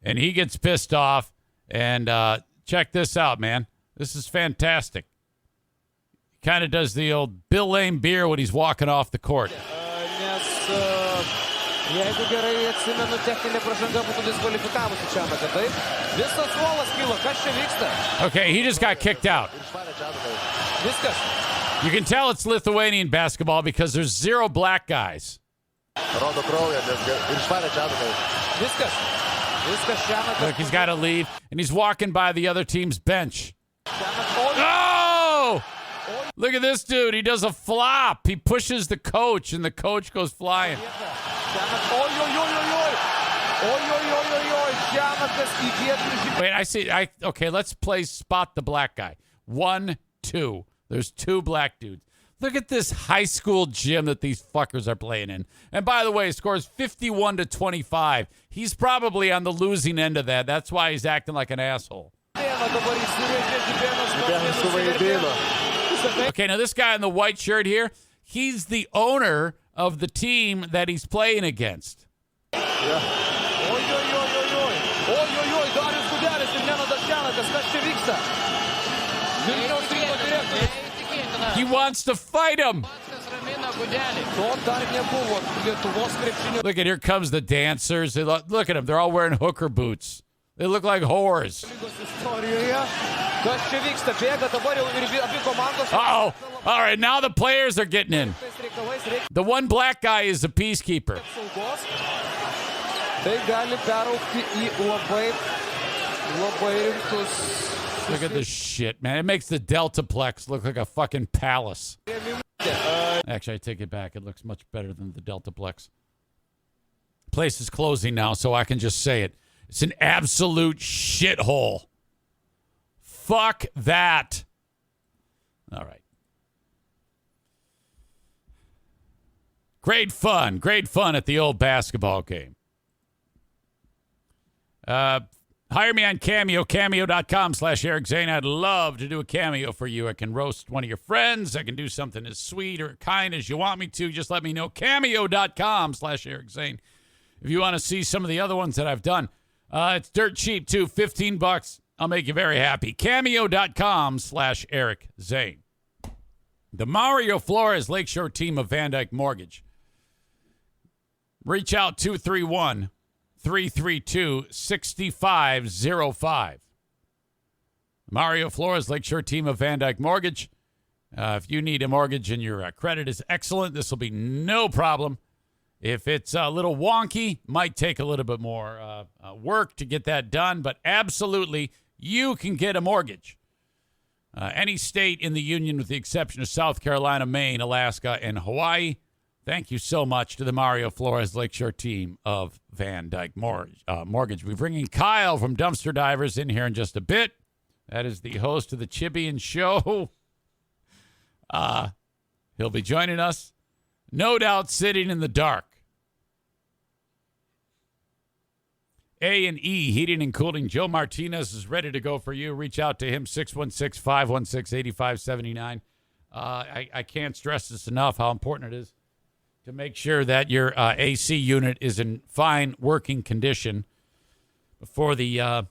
[SPEAKER 1] And he gets pissed off. And check this out, man. This is fantastic. He kind of does the old Bill Lame beer when he's walking off the court.
[SPEAKER 5] Jeigu gerai atsimenu, techninė pražanga būtų diskvalifikavusi čia, bet taip. Visas suolas kilo, kas čia vyksta?
[SPEAKER 1] Okay, he just got kicked out.
[SPEAKER 5] Viskas.
[SPEAKER 1] You can tell it's Lithuanian basketball because there's 0 black guys.
[SPEAKER 5] Rodo kraują, ir išvarė čia. Viskas. Viskas šiame.
[SPEAKER 1] Look, he's got to leave, and he's walking by the other team's bench. Oh! Look at this dude. He does a flop. He pushes the coach, and the coach goes flying. Wait, I see. Okay, let's play spot the black guy. 1, 2. There's 2 black dudes. Look at this high school gym that these fuckers are playing in. And by the way, he scores 51-25. He's probably on the losing end of that. That's why he's acting like an asshole. Okay, now this guy in the white shirt here, he's the owner of the team that he's playing against. He wants to fight him. Look at, here comes the dancers. Look at them. They're all wearing hooker boots. They look like whores. Uh-oh. All right, now the players are getting in. The one black guy is a peacekeeper. Look at this shit, man. It makes the Deltaplex look like a fucking palace. Actually, I take it back. It looks much better than the Deltaplex. Place is closing now, so I can just say it. It's an absolute shithole. Fuck that. All right. Great fun at the old basketball game. Hire me on Cameo, cameo.com/Eric Zane. I'd love to do a cameo for you. I can roast one of your friends. I can do something as sweet or kind as you want me to. Just let me know. Cameo.com/Eric Zane. If you want to see some of the other ones that I've done, it's dirt cheap too. $15. I'll make you very happy. Cameo.com/Eric Zane. The Mario Flores Lakeshore team of Van Dyke Mortgage. Reach out 231-332-6505. Mario Flores Lakeshore team of Van Dyke Mortgage. If you need a mortgage and your credit is excellent, this will be no problem. If it's a little wonky, might take a little bit more work to get that done, but absolutely you can get a mortgage. Any state in the union with the exception of South Carolina, Maine, Alaska, and Hawaii. Thank you so much to the Mario Flores Lakeshore team of Van Dyke Mortgage. We're bringing Kyle from Dumpster Divers in here in just a bit. That is the host of the Chibian Show. He'll be joining us, no doubt sitting in the dark. A&E Heating and Cooling. Joe Martinez is ready to go for you. Reach out to him, 616-516-8579. I can't stress this enough, how important it is to make sure that your AC unit is in fine working condition before the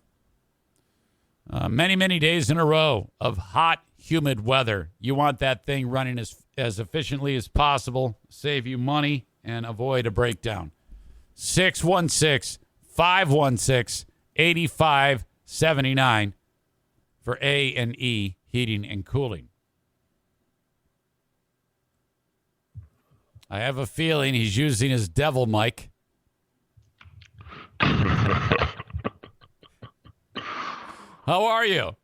[SPEAKER 1] many, many days in a row of hot, humid weather. You want that thing running as efficiently as possible, save you money, and avoid a breakdown. 616-516-8579 for A&E Heating and Cooling. I have a feeling he's using his devil mic. How are you?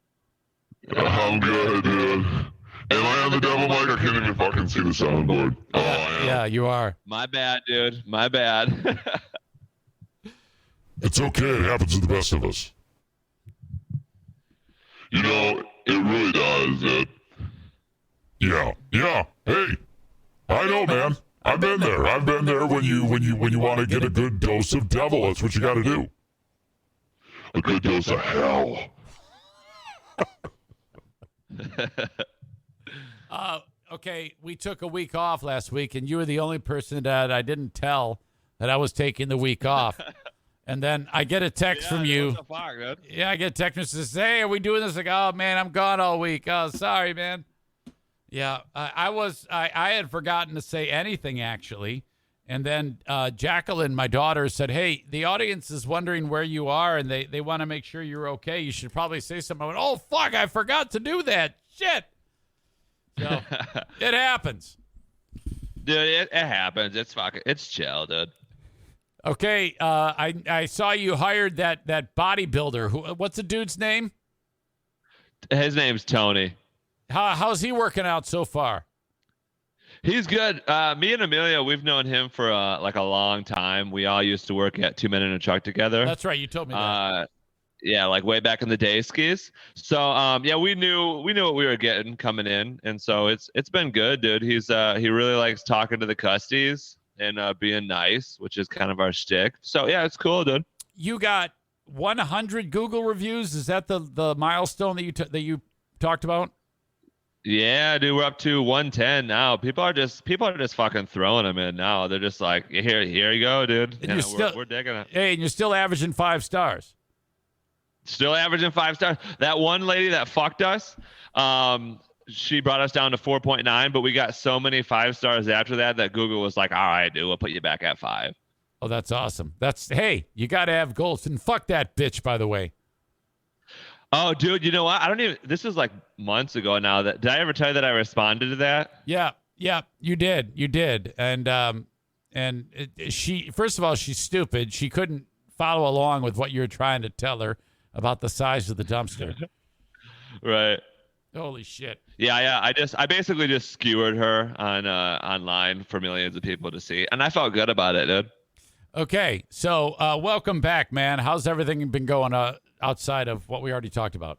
[SPEAKER 3] I'm good, dude. Am I on the devil mic? I can't even fucking see the soundboard. Oh, I am.
[SPEAKER 1] Yeah, you are.
[SPEAKER 5] My bad, dude. My bad.
[SPEAKER 3] It's okay. It happens to the best of us. You know, it really does, dude. Yeah. Hey, I know, man. I've been there. I've been there when you want to get a good dose of devil. That's what you got to do. A good dose of hell.
[SPEAKER 1] Okay, we took a week off last week, and you were the only person that I didn't tell that I was taking the week off. And then I get a text from you.
[SPEAKER 5] What the fuck, dude?
[SPEAKER 1] Yeah, I get a text message that says, "Hey, are we doing this?" Like, "Oh man, I'm gone all week. Oh, sorry, man." Yeah, I had forgotten to say anything actually, and then Jacqueline, my daughter, said, "Hey, the audience is wondering where you are, and they want to make sure you're okay. You should probably say something." I went, "Oh fuck, I forgot to do that. Shit." So it happens,
[SPEAKER 5] Dude, it happens. It's chill, dude.
[SPEAKER 1] Okay, I saw you hired that bodybuilder. What's the dude's name?
[SPEAKER 5] His name's Tony.
[SPEAKER 1] How's he working out so far?
[SPEAKER 5] He's good. Me and Amelia, we've known him for like a long time. We all used to work at 2 Men in a Truck together.
[SPEAKER 1] That's right. You told me that.
[SPEAKER 5] Yeah, like way back in the day, skis. So yeah, we knew what we were getting coming in, and so it's been good, dude. He really likes talking to the custies and being nice, which is kind of our shtick. So yeah, it's cool, dude.
[SPEAKER 1] You got 100 Google reviews. Is that the milestone that you talked about?
[SPEAKER 5] Yeah, dude, we're up to 110 now. People are just fucking throwing them in now. They're just like, here you go, dude.
[SPEAKER 1] And
[SPEAKER 5] we're digging it.
[SPEAKER 1] Hey, and you're still averaging 5 stars.
[SPEAKER 5] Still averaging 5 stars. That one lady that fucked us, she brought us down to 4.9, but we got so many 5 stars after that Google was like, all right, dude, we'll put you back at 5.
[SPEAKER 1] Oh, that's awesome. Hey, you got to have goals. And fuck that bitch, by the way.
[SPEAKER 5] Oh, dude, you know what? This is like months ago now. Did I ever tell you that I responded to that?
[SPEAKER 1] Yeah, you did. And she, first of all, she's stupid. She couldn't follow along with what you were trying to tell her about the size of the dumpster.
[SPEAKER 5] Right.
[SPEAKER 1] Holy shit.
[SPEAKER 5] Yeah. I basically just skewered her on online for millions of people to see, and I felt good about it, dude.
[SPEAKER 1] Okay, so welcome back, man. How's everything been going outside of what we already talked about?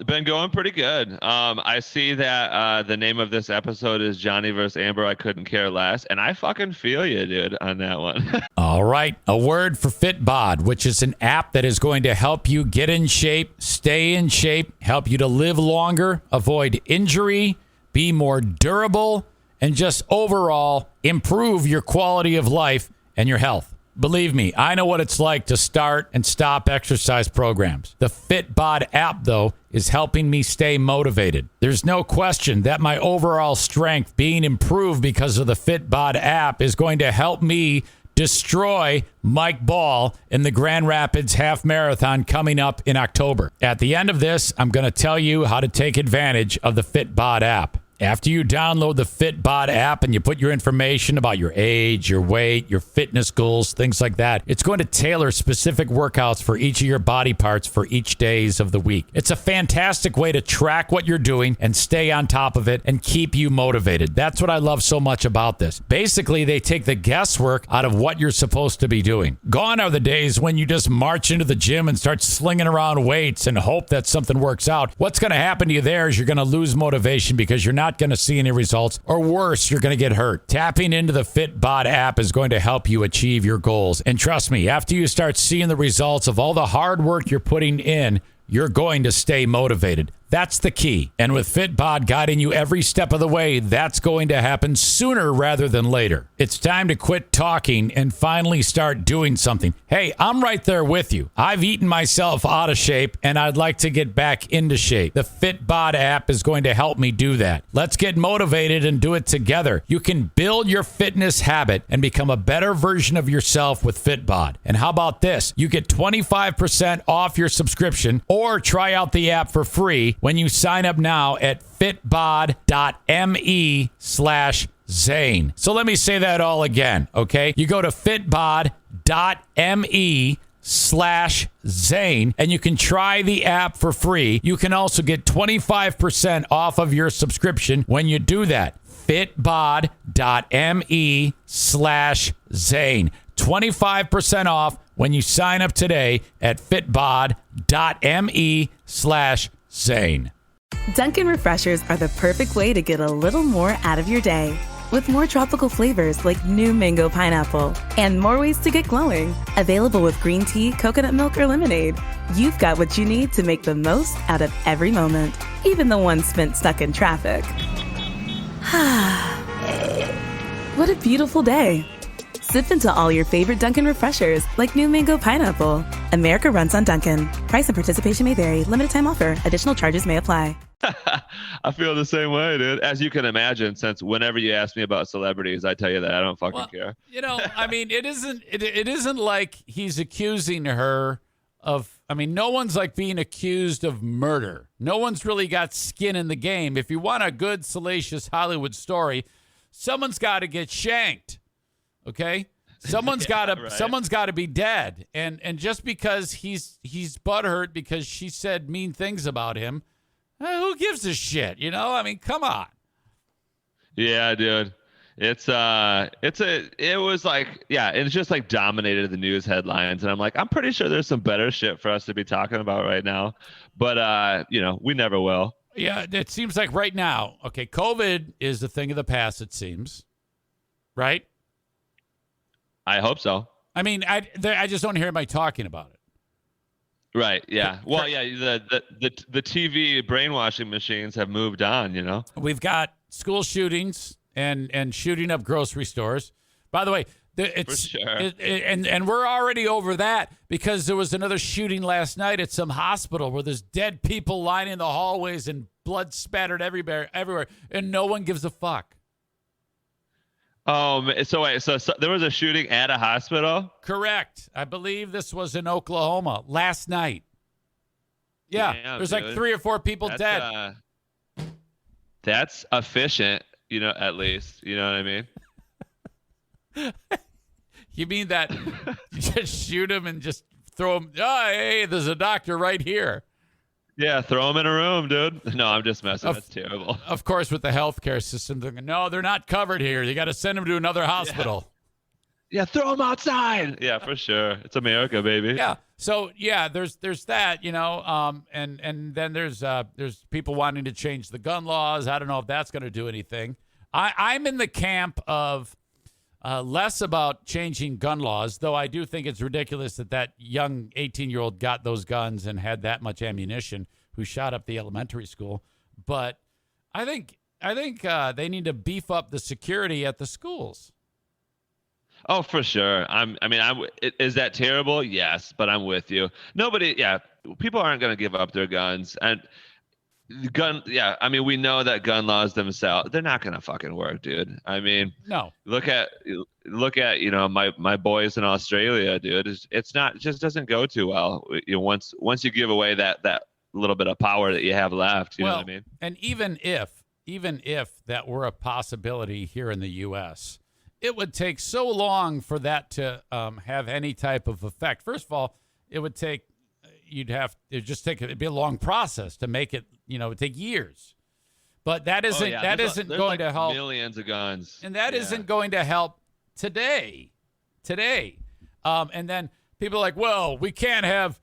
[SPEAKER 5] Been going pretty good. I see that the name of this episode is Johnny vs. Amber. I couldn't care less, and I fucking feel you, dude, on that one.
[SPEAKER 1] All right. A word for FitBod, which is an app that is going to help you get in shape, stay in shape, help you to live longer, avoid injury, be more durable, and just overall improve your quality of life and your health. Believe me, I know what it's like to start and stop exercise programs. The FitBod app, though, is helping me stay motivated. There's no question that my overall strength being improved because of the FitBod app is going to help me destroy Mike Ball in the Grand Rapids Half Marathon coming up in October. At the end of this, I'm going to tell you how to take advantage of the FitBod app. After you download the FitBod app and you put your information about your age, your weight, your fitness goals, things like that, it's going to tailor specific workouts for each of your body parts for each days of the week. It's a fantastic way to track what you're doing and stay on top of it and keep you motivated. That's what I love so much about this. Basically, they take the guesswork out of what you're supposed to be doing. Gone are the days when you just march into the gym and start slinging around weights and hope that something works out. What's going to happen to you there is you're going to lose motivation because you're not going to see any results, or worse, you're going to get hurt. Tapping into the FitBod app is going to help you achieve your goals. And trust me, after you start seeing the results of all the hard work you're putting in, you're going to stay motivated. That's the key. And with FitBod guiding you every step of the way, that's going to happen sooner rather than later. It's time to quit talking and finally start doing something. Hey, I'm right there with you. I've eaten myself out of shape and I'd like to get back into shape. The FitBod app is going to help me do that. Let's get motivated and do it together. You can build your fitness habit and become a better version of yourself with FitBod. And how about this? You get 25% off your subscription or try out the app for free when you sign up now at fitbod.me/Zane. So let me say that all again, okay? You go to fitbod.me/Zane and you can try the app for free. You can also get 25% off of your subscription when you do that. fitbod.me/Zane. 25% off when you sign up today at fitbod.me/Zane.
[SPEAKER 6] Dunkin' Refreshers are the perfect way to get a little more out of your day. With more tropical flavors like new mango pineapple and more ways to get glowing. Available with green tea, coconut milk, or lemonade. You've got what you need to make the most out of every moment, even the ones spent stuck in traffic. What a beautiful day. Sip into all your favorite Dunkin' Refreshers like new mango pineapple. America runs on Dunkin'. Price and participation may vary. Limited time offer. Additional charges may apply.
[SPEAKER 5] I feel the same way, dude. As you can imagine, since whenever you ask me about celebrities, I tell you that I don't fucking care.
[SPEAKER 1] You know, I mean, it isn't like he's accusing her of, I mean, no one's like being accused of murder. No one's really got skin in the game. If you want a good, salacious Hollywood story, someone's got to get shanked. Okay? Someone's got to be dead. And just because he's butthurt because she said mean things about him, who gives a shit? You know? I mean, come on.
[SPEAKER 5] Yeah, dude. It was like, yeah, it's just like dominated the news headlines. And I'm like, I'm pretty sure there's some better shit for us to be talking about right now. But, we never will.
[SPEAKER 1] Yeah, it seems like right now, okay, COVID is a thing of the past, it seems. Right?
[SPEAKER 5] I hope so.
[SPEAKER 1] I mean, I just don't hear anybody talking about it.
[SPEAKER 5] Right. Yeah. Well, yeah. The TV brainwashing machines have moved on. You know.
[SPEAKER 1] We've got school shootings and shooting up grocery stores. By the way, it's
[SPEAKER 5] for sure.
[SPEAKER 1] And we're already over that because there was another shooting last night at some hospital where there's dead people lining the hallways and blood spattered everywhere, and no one gives a fuck.
[SPEAKER 5] So there was a shooting at a hospital?
[SPEAKER 1] Correct. I believe this was in Oklahoma last night. Yeah,
[SPEAKER 5] damn,
[SPEAKER 1] there's
[SPEAKER 5] dude.
[SPEAKER 1] like 3 or 4 people dead.
[SPEAKER 5] That's efficient, at least. You know what I mean?
[SPEAKER 1] You mean that you just shoot him and just throw him? Oh, hey, there's a doctor right here.
[SPEAKER 5] Yeah, throw them in a room, dude. No, I'm just messing. That's terrible.
[SPEAKER 1] Of course, with the healthcare system, no, they're not covered here. You got to send them to another hospital.
[SPEAKER 5] Yeah, throw them outside. Yeah, for sure. It's America, baby.
[SPEAKER 1] Yeah. So yeah, there's that, and then there's people wanting to change the gun laws. I don't know if that's going to do anything. I'm in the camp of less about changing gun laws, though I do think it's ridiculous that young 18-year-old got those guns and had that much ammunition who shot up the elementary school. But I think they need to beef up the security at the schools.
[SPEAKER 5] Oh, for sure. Is that terrible? Yes, but I'm with you. People aren't going to give up their guns. And we know that gun laws themselves, they're not going to fucking work, dude. I mean,
[SPEAKER 1] no.
[SPEAKER 5] Look at my boys in Australia, dude. It just doesn't go too well. Once you give away that little bit of power that you have left, you know what I mean?
[SPEAKER 1] And even if that were a possibility here in the U.S., it would take so long for that to have any type of effect. First of all, it'd be a long process to make it. It would take years. But that isn't going to help
[SPEAKER 5] millions of guns,
[SPEAKER 1] and that isn't going to help today. And then people are like, well, we can't have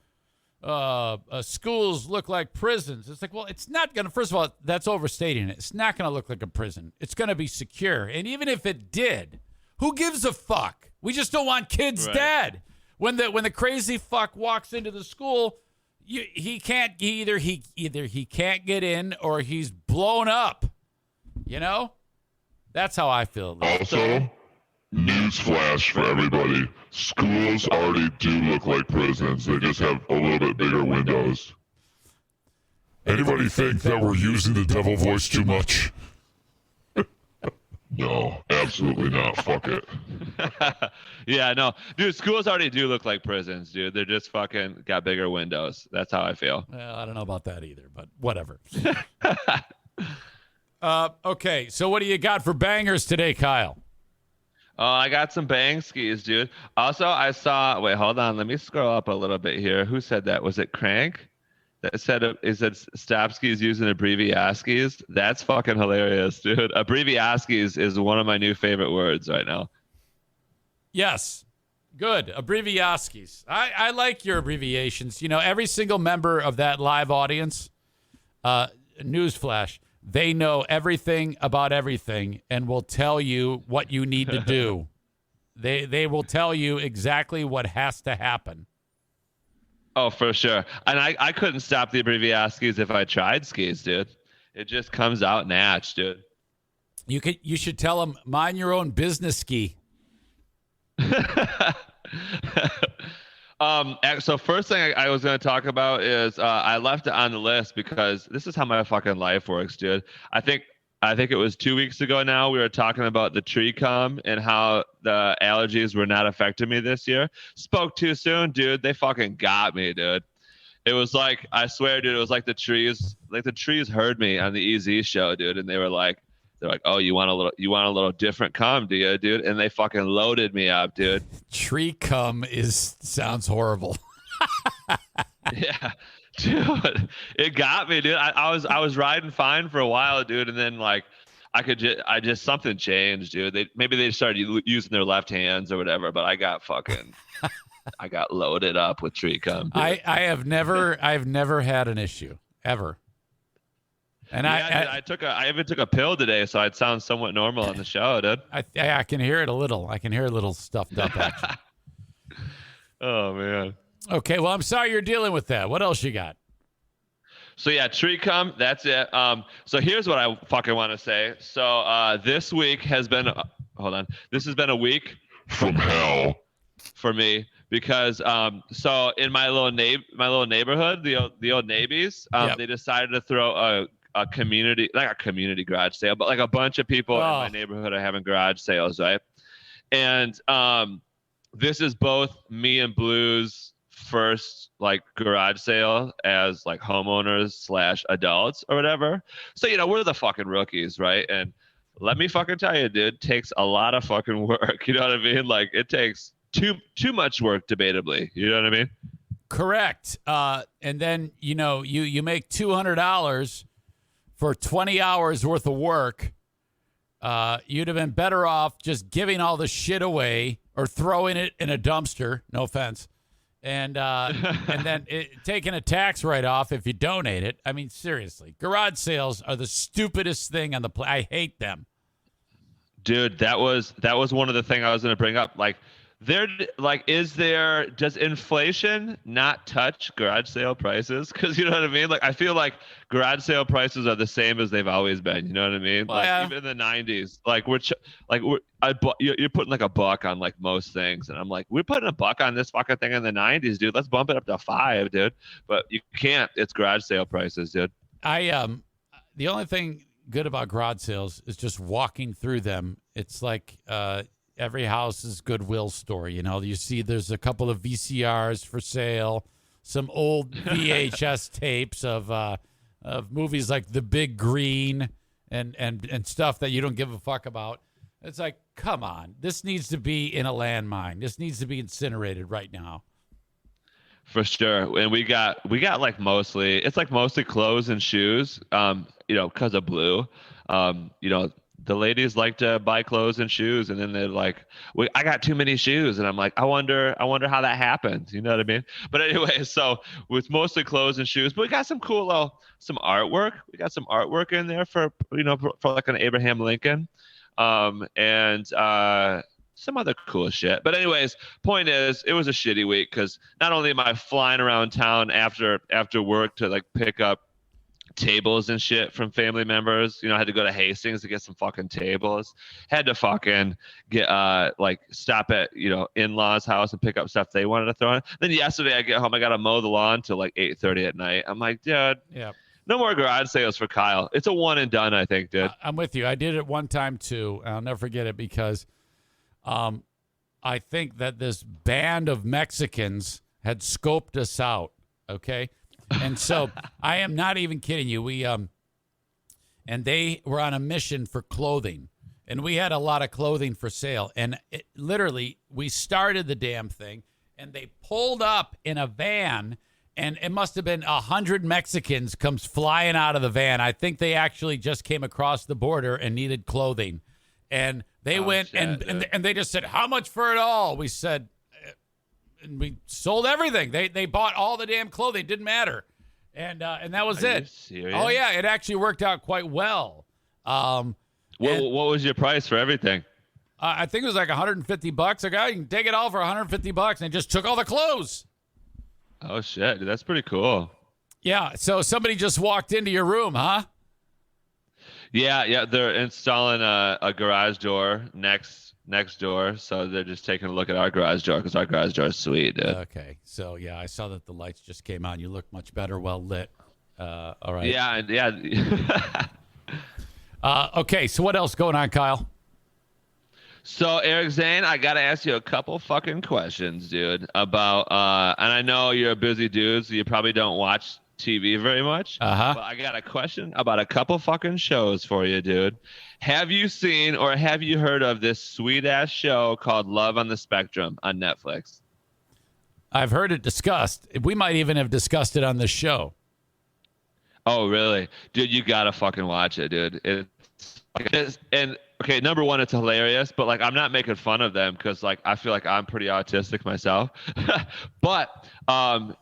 [SPEAKER 1] schools look like prisons. It's like, well, it's not going to. First of all, that's overstating it. It's not going to look like a prison. It's going to be secure. And even if it did, who gives a fuck? We just don't want kids dead. When the crazy fuck walks into the school, he can't either he can't get in or he's blown up. That's how I feel.
[SPEAKER 3] Also, newsflash for everybody: schools already do look like prisons. They just have a little bit bigger windows. Anybody think that we're using the devil voice too much? No, absolutely not. Fuck it.
[SPEAKER 5] Yeah, no. Dude, schools already do look like prisons, dude. They're just fucking got bigger windows. That's how I feel.
[SPEAKER 1] Well, I don't know about that either, but whatever. Okay, so what do you got for bangers today, Kyle?
[SPEAKER 5] Oh, I got some bang skis, dude. Also, I saw... Wait, hold on. Let me scroll up a little bit here. Who said that? Was it Crank? That said Stapskis using abbreviaskis. That's fucking hilarious, dude. Abbreviaskis is one of my new favorite words right now.
[SPEAKER 1] Yes. Good. Abbreviaskis. I like your abbreviations. Every single member of that live audience, newsflash, they know everything about everything and will tell you what you need to do. They will tell you exactly what has to happen.
[SPEAKER 5] Oh, for sure. And I couldn't stop the abbreviaskis if I tried skis, dude. It just comes out natch, dude.
[SPEAKER 1] You should tell them, mind your own business ski.
[SPEAKER 5] So first thing I was going to talk about is I left it on the list because this is how my fucking life works, dude. I think it was 2 weeks ago now, we were talking about the tree cum and how the allergies were not affecting me this year. Spoke too soon, dude. They fucking got me, dude. It was like, I swear, dude, it was like the trees heard me on the EZ show, dude. And they're like, oh, you want a little different cum, do you, dude? And they fucking loaded me up, dude.
[SPEAKER 1] Tree cum sounds horrible.
[SPEAKER 5] Yeah. Dude, it got me, dude. I was riding fine for a while, dude, and then like something changed, dude. Maybe they started using their left hands or whatever, but I got loaded up with tree cum.
[SPEAKER 1] I've never had an issue ever. And
[SPEAKER 5] I even took a pill today, so I'd sound somewhat normal on the show, dude.
[SPEAKER 1] I can hear it a little. I can hear a little stuffed up action.
[SPEAKER 5] Oh man.
[SPEAKER 1] Okay, well, I'm sorry you're dealing with that. What else you got?
[SPEAKER 5] So yeah, tree cum, that's it. So here's what I fucking want to say. So this week has been this has been a week
[SPEAKER 3] from hell
[SPEAKER 5] for me because so in my little neighborhood, the old neighbies, they decided to throw a community, like a community garage sale, but like a bunch of people in my neighborhood are having garage sales, right? And this is both me and Blue's first like garage sale as like homeowners / adults or whatever. So we're the fucking rookies, right? And let me fucking tell you, dude, it takes a lot of fucking work. You know what I mean? Like it takes too much work, debatably. You know what I mean?
[SPEAKER 1] Correct. And then you make $200 for 20 hours worth of work, you'd have been better off just giving all the shit away or throwing it in a dumpster. No offense. And then taking a tax write-off if you donate it. I mean, seriously, garage sales are the stupidest thing on the planet. I hate them.
[SPEAKER 5] Dude, that was one of the things I was going to bring up. Like, does inflation not touch garage sale prices? Because you know what I mean? Like, I feel like garage sale prices are the same as they've always been. You know what I mean?
[SPEAKER 1] Well,
[SPEAKER 5] like,
[SPEAKER 1] yeah.
[SPEAKER 5] even in the 90s, like you're putting like a buck on like most things. And I'm like, we're putting a buck on this fucking thing in the 90s, dude. Let's bump it up to $5, dude. But you can't. It's garage sale prices, dude.
[SPEAKER 1] The only thing good about garage sales is just walking through them. It's like, every house's Goodwill store. You know, you see there's a couple of VCRs for sale, some old VHS tapes of movies like The Big Green and stuff that you don't give a fuck about. It's like, come on, this needs to be in a landmine. This needs to be incinerated right now.
[SPEAKER 5] For sure. And we got like mostly clothes and shoes, because of Blue. The ladies like to buy clothes and shoes, and then they're like, I got too many shoes. And I'm like, I wonder how that happened. You know what I mean? But anyway, so it's mostly clothes and shoes, but we got some cool, some artwork. We got some artwork in there for like an Abraham Lincoln, and some other cool shit. But anyways, point is, it was a shitty week because not only am I flying around town after work to like pick up tables and shit from family members. I had to go to Hastings to get some fucking tables. Had to fucking get stop at in-laws' house and pick up stuff they wanted to throw in. Then yesterday I get home, I gotta mow the lawn till like 8:30 at night. I'm like, dude,
[SPEAKER 1] yeah,
[SPEAKER 5] no more garage sales for Kyle. It's a one and done, I think, dude.
[SPEAKER 1] I'm with you. I did it one time too, and I'll never forget it because I think that this band of Mexicans had scoped us out. Okay. And so I am not even kidding you. We and they were on a mission for clothing, and we had a lot of clothing for sale. And literally, we started the damn thing, and they pulled up in a van, and it must have been 100 Mexicans comes flying out of the van. I think they actually just came across the border and needed clothing, and they went and they just said, "How much for it all?" We said. And we sold everything. They bought all the damn clothing. It didn't matter. And that was it.
[SPEAKER 5] You serious?
[SPEAKER 1] Oh, yeah. It actually worked out quite well.
[SPEAKER 5] What was your price for everything?
[SPEAKER 1] I think it was like $150. A guy, you can take it all for $150, and they just took all the clothes.
[SPEAKER 5] Oh, shit. Dude, that's pretty cool.
[SPEAKER 1] Yeah. So somebody just walked into your room, huh?
[SPEAKER 5] Yeah. They're installing a garage door next door, so they're just taking a look at our garage door because our garage door is sweet, dude.
[SPEAKER 1] Okay. So, yeah, I saw that the lights just came on. You look much better, well lit. All right.
[SPEAKER 5] Yeah.
[SPEAKER 1] Okay. So what else going on, Kyle?
[SPEAKER 5] So, Eric Zane, I got to ask you a couple fucking questions, dude, about, and I know you're a busy dude, so you probably don't watch TV very much.
[SPEAKER 1] Uh-huh.
[SPEAKER 5] But I got a question about a couple fucking shows for you, dude. Have you seen or have you heard of this sweet ass show called Love on the Spectrum on Netflix?
[SPEAKER 1] I've heard it discussed. We might even have discussed it on this show.
[SPEAKER 5] Oh, really? Dude, you got to fucking watch it, dude. And okay, number one, it's hilarious, but like I'm not making fun of them because like I feel like I'm pretty autistic myself. But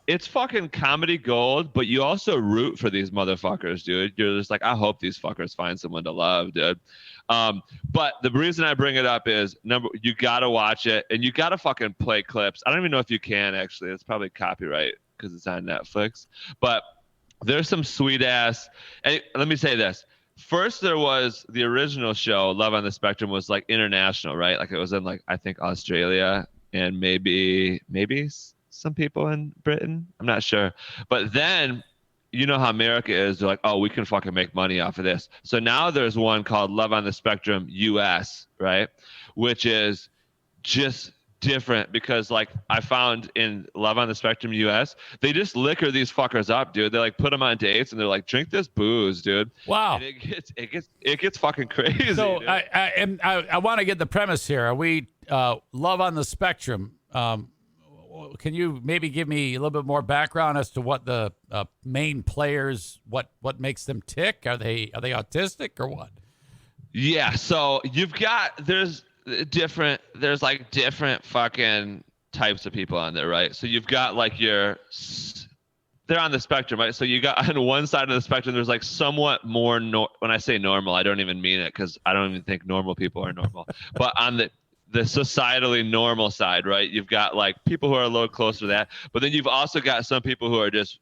[SPEAKER 5] it's fucking comedy gold, but you also root for these motherfuckers, dude. You're just like, I hope these fuckers find someone to love, dude. But the reason I bring it up is you gotta watch it and you gotta fucking play clips. I don't even know if you can actually. It's probably copyright because it's on Netflix. But there's some sweet ass. And let me say this. First, there was the original show, Love on the Spectrum, was like international, right? Like it was in like I think Australia and maybe some people in Britain. I'm not sure. But then, you know how America is. They're like, oh, we can fucking make money off of this. So now there's one called Love on the Spectrum US, right? Which is just different because like I found in Love on the Spectrum US, they just liquor these fuckers up, dude. They like put them on dates and they're like, drink this booze, dude.
[SPEAKER 1] Wow.
[SPEAKER 5] And it gets fucking crazy.
[SPEAKER 1] So
[SPEAKER 5] dude.
[SPEAKER 1] I want to get the premise here. Are we Love on the Spectrum? Can you maybe give me a little bit more background as to what the main players, what makes them tick? Are they autistic or what?
[SPEAKER 5] Yeah, so there's like different fucking types of people on there, right? So you've got like they're on the spectrum, right? So you got on one side of the spectrum, there's like somewhat more when I say normal, I don't even mean it because I don't even think normal people are normal. But on the societally normal side, right? You've got like people who are a little closer to that, but then you've also got some people who are just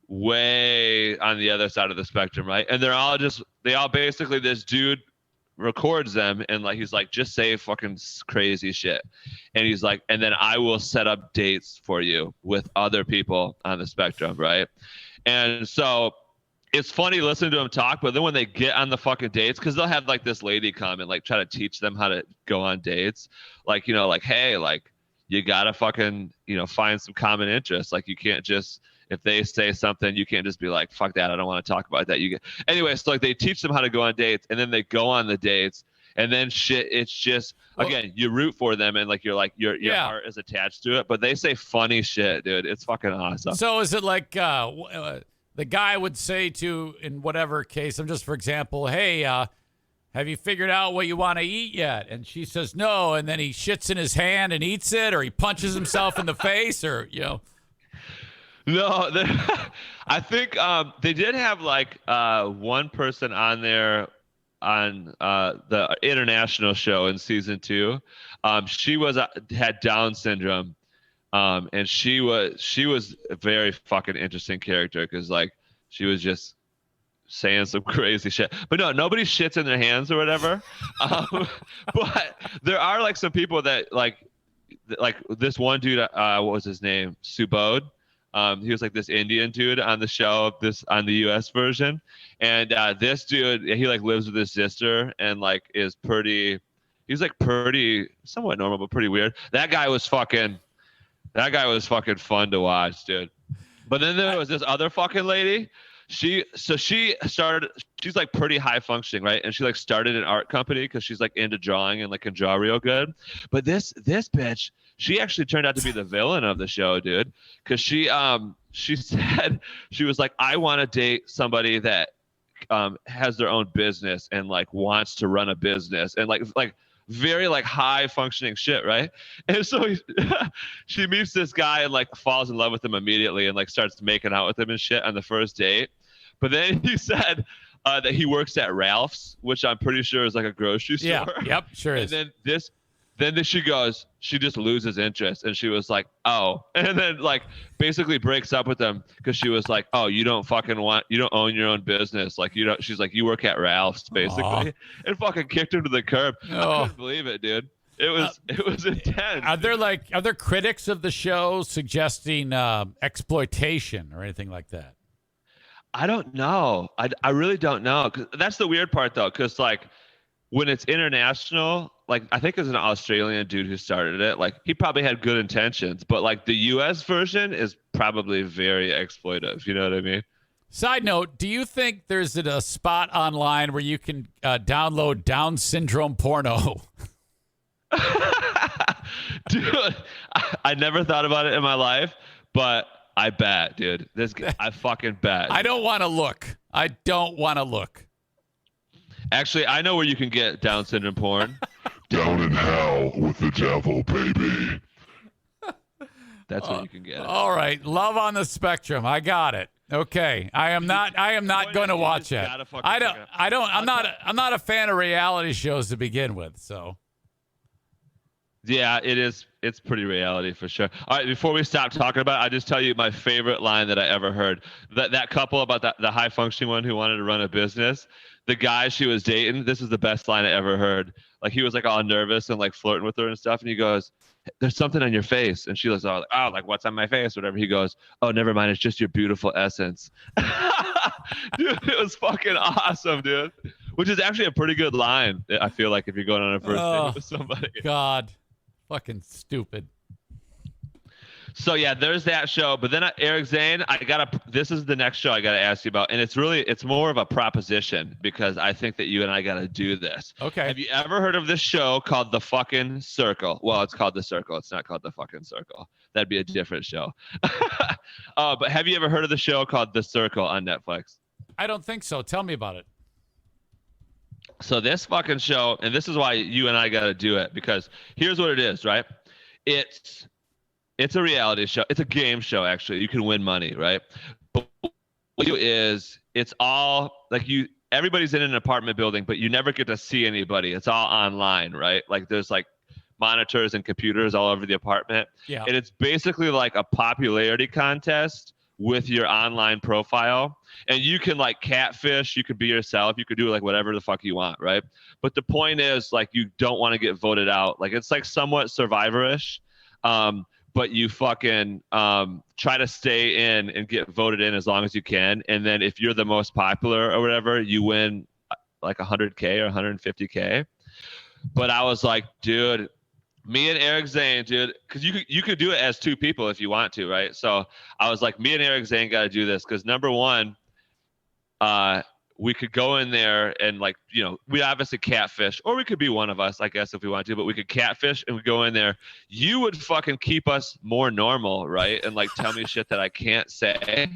[SPEAKER 5] way on the other side of the spectrum, right? And they all basically, this dude records them and like he's like, just say fucking crazy shit, and he's like, and then I will set up dates for you with other people on the spectrum, right? And so it's funny listening to them talk, but then when they get on the fucking dates, because they'll have like this lady come and like try to teach them how to go on dates, like, you know, like, hey, like you gotta fucking, you know, find some common interests. Like you can't just, if they say something, you can't just be like, fuck that, I don't want to talk about that. Anyway, so like they teach them how to go on dates, and then they go on the dates, and then shit, it's just, again, you root for them, and like you're like your heart is attached to it, but they say funny shit, dude. It's fucking awesome.
[SPEAKER 1] So is it like the guy would say to, in whatever case, I'm just for example, hey, have you figured out what you want to eat yet? And she says no, and then he shits in his hand and eats it, or he punches himself in the face, or, you know.
[SPEAKER 5] No, I think they did have like one person on there on the international show in season 2. She had Down syndrome, and she was a very fucking interesting character because like she was just saying some crazy shit. But no, nobody shits in their hands or whatever. But there are like some people that like this one dude. What was his name? Subodh. He was like this Indian dude on the show, on the US version. And this dude, he like lives with his sister and like he's like pretty somewhat normal, but pretty weird. That guy was fucking fun to watch, dude. But then there was this other fucking lady. She's like pretty high functioning, right? And she like started an art company because she's like into drawing and like can draw real good. But this bitch, she actually turned out to be the villain of the show, dude. Because she said, she was like, I want to date somebody that has their own business and like wants to run a business and like very like high functioning shit, right? And so she meets this guy and like falls in love with him immediately and like starts making out with him and shit on the first date. But then he said that he works at Ralph's, which I'm pretty sure is like a grocery store.
[SPEAKER 1] Yeah, yep, sure is.
[SPEAKER 5] And then she just loses interest, and she was like, oh, and then like basically breaks up with him because she was like, oh, you don't own your own business, like you don't. She's like, you work at Ralph's basically, and fucking kicked him to the curb. I couldn't believe it, dude. It was intense.
[SPEAKER 1] Are there critics of the show suggesting exploitation or anything like that?
[SPEAKER 5] I don't know. I really don't know. 'Cause that's the weird part though, because like when it's international, like I think it's an Australian dude who started it. Like he probably had good intentions, but like the US version is probably very exploitive. You know what I mean?
[SPEAKER 1] Side note, do you think there's a spot online where you can download Down syndrome porno?
[SPEAKER 5] Dude, I never thought about it in my life, but I bet, dude. I fucking bet.
[SPEAKER 1] I don't want to look.
[SPEAKER 5] Actually, I know where you can get Down syndrome porn.
[SPEAKER 3] Down in hell with the devil, baby.
[SPEAKER 5] That's where you can get it.
[SPEAKER 1] All right, Love on the Spectrum. I got it. Okay, I am not going to watch it. I'm not a fan of reality shows to begin with, so.
[SPEAKER 5] Yeah, it is. It's pretty reality for sure. All right, before we stop talking about it, I'll just tell you my favorite line that I ever heard. That couple about the high functioning one who wanted to run a business, the guy she was dating, this is the best line I ever heard. Like he was like all nervous and like flirting with her and stuff, and he goes, "There's something on your face," and she was all like, "Oh, like what's on my face?" Whatever. He goes, "Oh, never mind. It's just your beautiful essence." Dude, it was fucking awesome, dude. Which is actually a pretty good line. I feel like if you're going on a first date with somebody.
[SPEAKER 1] God. Fucking stupid.
[SPEAKER 5] So yeah, there's that show. But then Eric Zane, this is the next show I gotta ask you about, and it's more of a proposition because I think that you and I gotta do this.
[SPEAKER 1] Okay.
[SPEAKER 5] Have you ever heard of this show called The Fucking Circle? Well, it's called The Circle. It's not called The Fucking Circle. That'd be a different show. But have you ever heard of the show called The Circle on Netflix?
[SPEAKER 1] I don't think so. Tell me about it.
[SPEAKER 5] So this fucking show, and this is why you and I got to do it, because here's what it is, right? It's a reality show. It's a game show, actually. You can win money, right? But what you do is it's all like everybody's in an apartment building, but you never get to see anybody. It's all online, right? Like there's like monitors and computers all over the apartment.
[SPEAKER 1] Yeah.
[SPEAKER 5] And it's basically like a popularity contest with your online profile. And you can like catfish, you could be yourself, you could do like whatever the fuck you want, right? But the point is like you don't want to get voted out. Like it's like somewhat Survivor-ish. But you fucking try to stay in and get voted in as long as you can. And then if you're the most popular or whatever, you win like 100K or 150K. But I was like, dude, me and Eric Zane, dude, because you could do it as two people if you want to, right? So I was like, me and Eric Zane got to do this because number one, we could go in there and like, you know, we obviously catfish, or we could be one of us, I guess, if we want to, but we could catfish and we go in there. You would fucking keep us more normal, right? And like tell me shit that I can't say,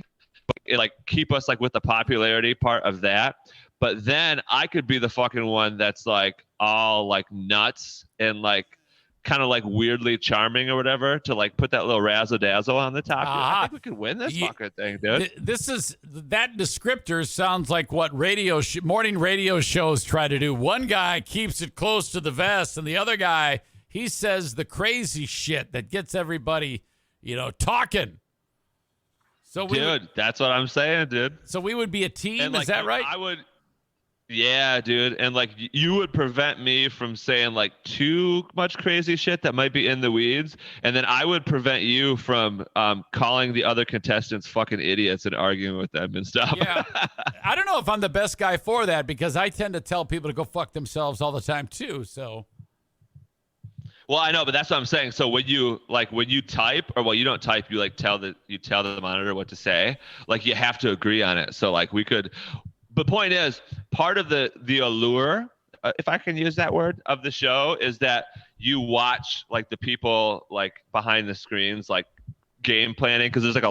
[SPEAKER 5] but like keep us like with the popularity part of that. But then I could be the fucking one that's like all like nuts and like kind of like weirdly charming or whatever to like put that little razzle dazzle on the top. I think we could win this fucking thing, dude.
[SPEAKER 1] This is that descriptor sounds like what morning radio shows try to do. One guy keeps it close to the vest, and the other guy, he says the crazy shit that gets everybody, you know, talking. So
[SPEAKER 5] dude, that's what I'm saying, dude.
[SPEAKER 1] So we would be a team,
[SPEAKER 5] and, like,
[SPEAKER 1] is that right?
[SPEAKER 5] I would. Yeah, dude. And like you would prevent me from saying like too much crazy shit that might be in the weeds. And then I would prevent you from calling the other contestants fucking idiots and arguing with them and stuff.
[SPEAKER 1] Yeah. I don't know if I'm the best guy for that because I tend to tell people to go fuck themselves all the time too. So.
[SPEAKER 5] Well, I know, but that's what I'm saying. So when you type, or well, you don't type, you like tell the monitor what to say. Like you have to agree on it. So like we could. The point is, part of the allure, if I can use that word, of the show is that you watch like the people like behind the screens, like game planning, because there's like a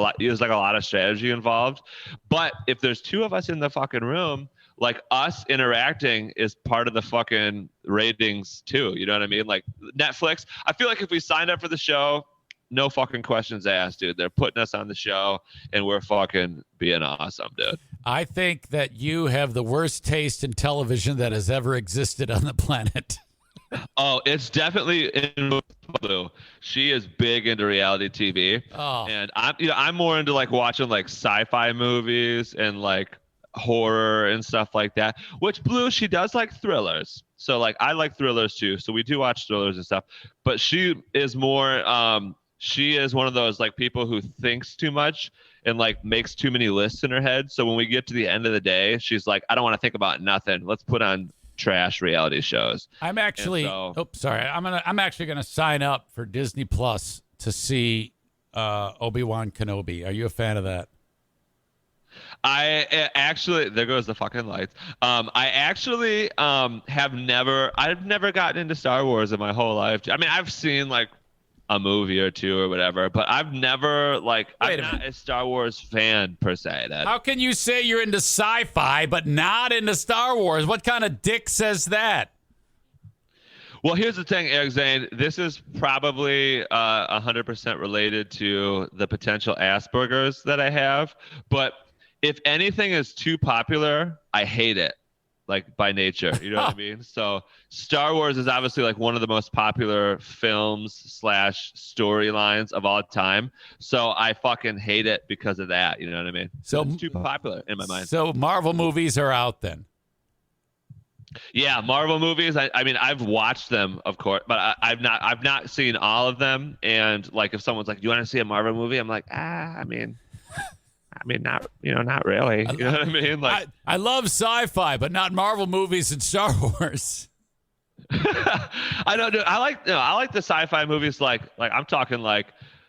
[SPEAKER 5] lot of strategy involved. But if there's two of us in the fucking room, like us interacting is part of the fucking ratings too. You know what I mean? Like Netflix, I feel like if we signed up for the show, no fucking questions asked, dude. They're putting us on the show and we're fucking being awesome, dude.
[SPEAKER 1] I think that you have the worst taste in television that has ever existed on the planet.
[SPEAKER 5] Oh, it's definitely in Blue. She is big into reality TV.
[SPEAKER 1] Oh.
[SPEAKER 5] And I'm more into like watching like sci-fi movies and like horror and stuff like that. Which Blue, she does like thrillers. So like I like thrillers too. So we do watch thrillers and stuff. But she is more she is one of those like people who thinks too much and like makes too many lists in her head. So when we get to the end of the day, she's like, I don't want to think about nothing. Let's put on trash reality shows.
[SPEAKER 1] I'm actually I'm actually gonna sign up for Disney Plus to see Obi-Wan Kenobi. Are you a fan of that?
[SPEAKER 5] I actually, there goes the fucking lights. I actually I've never gotten into Star Wars in my whole life. I mean, I've seen like a movie or two or whatever, but I've never I'm not a Star Wars fan per se.
[SPEAKER 1] How can you say you're into sci-fi but not into Star Wars? What kind of dick says that?
[SPEAKER 5] Well, here's the thing, Eric Zane. This is probably 100% related to the potential Asperger's that I have. But if anything is too popular, I hate it. Like by nature, you know what I mean? So Star Wars is obviously like one of the most popular films / storylines of all time. So I fucking hate it because of that. You know what I mean? So it's too popular in my mind.
[SPEAKER 1] So Marvel movies are out then.
[SPEAKER 5] Yeah, Marvel movies. I mean, I've watched them, of course, but I've not seen all of them. And like, if someone's like, "Do you want to see a Marvel movie?" I'm like, I mean, not really. You know what I mean? Like,
[SPEAKER 1] I love sci-fi, but not Marvel movies and Star Wars.
[SPEAKER 5] I don't do. I like the sci-fi movies. Like I'm talking like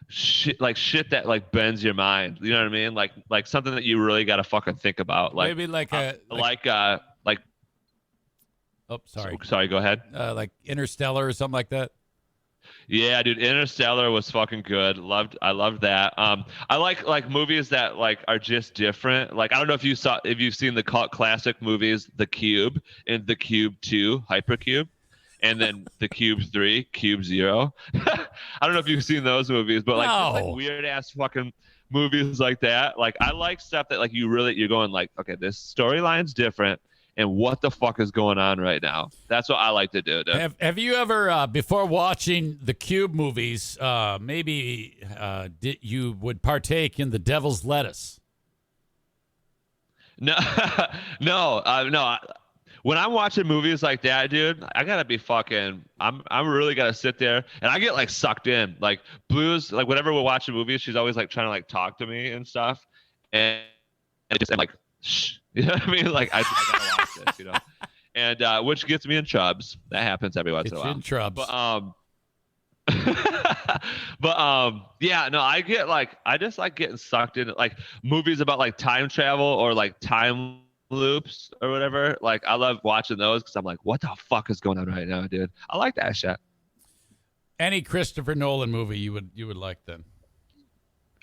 [SPEAKER 5] shit that like bends your mind. You know what I mean? Like something that you really got to fucking think about. Like
[SPEAKER 1] maybe like. Oh, sorry.
[SPEAKER 5] Sorry, go ahead.
[SPEAKER 1] Like Interstellar or something like that.
[SPEAKER 5] Yeah, dude, Interstellar was fucking good. I loved that. I like movies that like are just different. Like I don't know if you've seen the cult classic movies, The Cube and The Cube 2, Hypercube, and then The Cube 3, Cube 0. I don't know if you've seen those movies, but like, just, like weird ass fucking movies like that. Like I like stuff that like you're going like, okay, this storyline's different. And what the fuck is going on right now? That's what I like to do. Dude.
[SPEAKER 1] Have you ever, before watching the Cube movies, you would partake in the Devil's Lettuce?
[SPEAKER 5] No, no. When I'm watching movies like that, dude, I gotta be fucking. I'm really gotta sit there, and I get like sucked in. Like Blue's, like whenever we're watching movies, she's always like trying to like talk to me and stuff, and I'm like, shh. You know what I mean? Like I gotta watch this, you know, and which gets me in trubs. That happens every once in a while.
[SPEAKER 1] In trubs.
[SPEAKER 5] Yeah, no, I just like getting sucked in like movies about like time travel or like time loops or whatever. Like I love watching those because I'm like, what the fuck is going on right now, dude? I like that shit.
[SPEAKER 1] Any Christopher Nolan movie you would like then?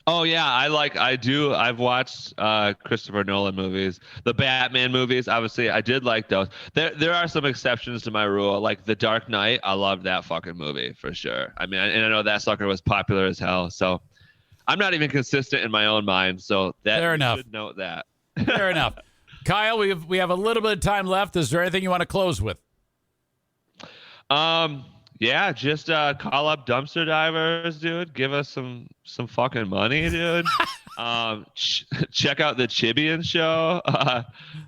[SPEAKER 5] Oh yeah, I do. I've watched Christopher Nolan movies, the Batman movies. Obviously, I did like those. There are some exceptions to my rule, like The Dark Knight. I loved that fucking movie for sure. I mean, and I know that sucker was popular as hell. So I'm not even consistent in my own mind. So that
[SPEAKER 1] fair enough.
[SPEAKER 5] Should note that.
[SPEAKER 1] Fair enough. Kyle, we have a little bit of time left. Is there anything you want to close with?
[SPEAKER 5] Yeah, just call up Dumpster Divers, dude. Give us some fucking money, dude. Check out the Chibian Show.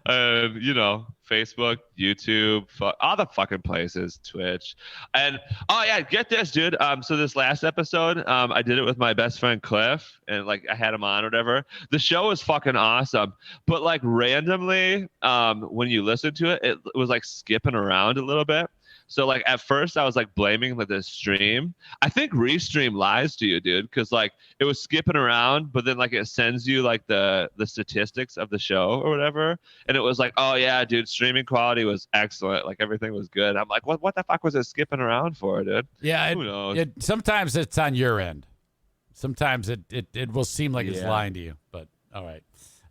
[SPEAKER 5] You know, Facebook, YouTube, all the fucking places, Twitch. And oh yeah, get this, dude. So this last episode, I did it with my best friend Cliff, and like I had him on or whatever. The show was fucking awesome, but like randomly, when you listen to it, it was like skipping around a little bit. So like at first I was like blaming the stream. I think Restream lies to you, dude, because like it was skipping around, but then like it sends you like the statistics of the show or whatever, and it was like, oh yeah, dude, streaming quality was excellent, like everything was good. I'm like, what the fuck was it skipping around for, dude?
[SPEAKER 1] Yeah,
[SPEAKER 5] who knows?
[SPEAKER 1] Sometimes it's on your end. Sometimes it will seem like it's lying to you, but all right.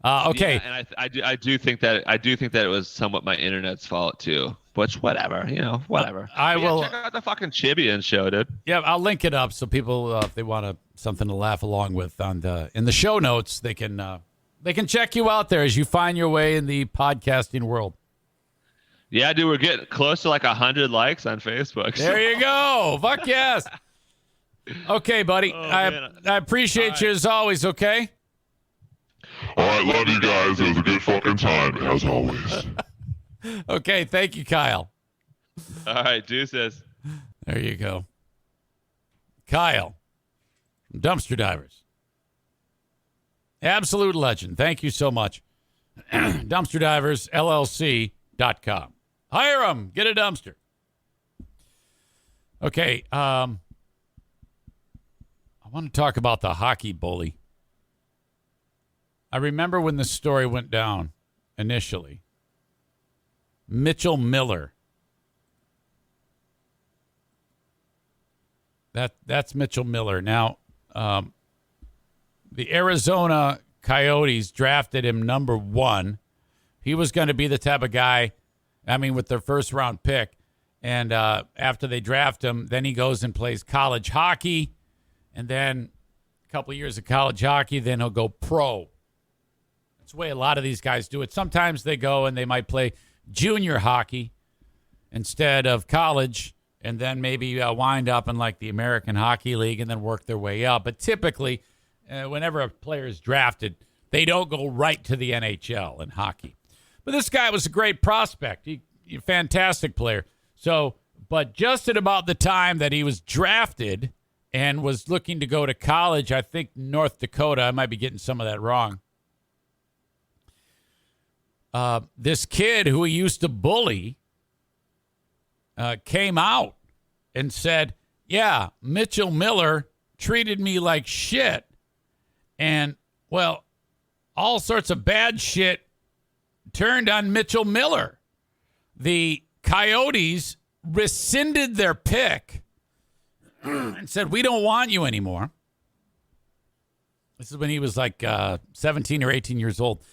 [SPEAKER 1] Okay.
[SPEAKER 5] Yeah, and I do think that it was somewhat my internet's fault too. Which whatever, you know, whatever.
[SPEAKER 1] I will
[SPEAKER 5] check out the fucking Chibian Show, dude.
[SPEAKER 1] Yeah, I'll link it up so people, if they want something to laugh along with in the show notes, they can check you out there as you find your way in the podcasting world.
[SPEAKER 5] Yeah, dude, we're getting close to like 100 likes on Facebook.
[SPEAKER 1] There you go. Fuck yes. Okay, buddy. I appreciate you as always. Okay.
[SPEAKER 3] All right, love you guys. It was a good fucking time, as always.
[SPEAKER 1] Okay, thank you, Kyle.
[SPEAKER 5] All right, deuces.
[SPEAKER 1] There you go. Kyle from Dumpster Divers. Absolute legend. Thank you so much. DumpsterDiversLLC.com. Hire them. Get a dumpster. Okay, I want to talk about the hockey bully. I remember when the story went down initially. Mitchell Miller. That's Mitchell Miller. Now, the Arizona Coyotes drafted him number 1. He was going to be the type of guy, I mean, with their first round pick. And after they draft him, then he goes and plays college hockey. And then a couple of years of college hockey, then he'll go pro. That's the way a lot of these guys do it. Sometimes they go and they might play junior hockey instead of college, and then maybe wind up in like the American Hockey League and then work their way up. But typically, whenever a player is drafted, they don't go right to the NHL in hockey. But this guy was a great prospect. He a fantastic player. So, but just at about the time that he was drafted and was looking to go to college, I think North Dakota, I might be getting some of that wrong. This kid who he used to bully came out and said, yeah, Mitchell Miller treated me like shit. And, well, all sorts of bad shit turned on Mitchell Miller. The Coyotes rescinded their pick and said, we don't want you anymore. This is when he was like 17 or 18 years old.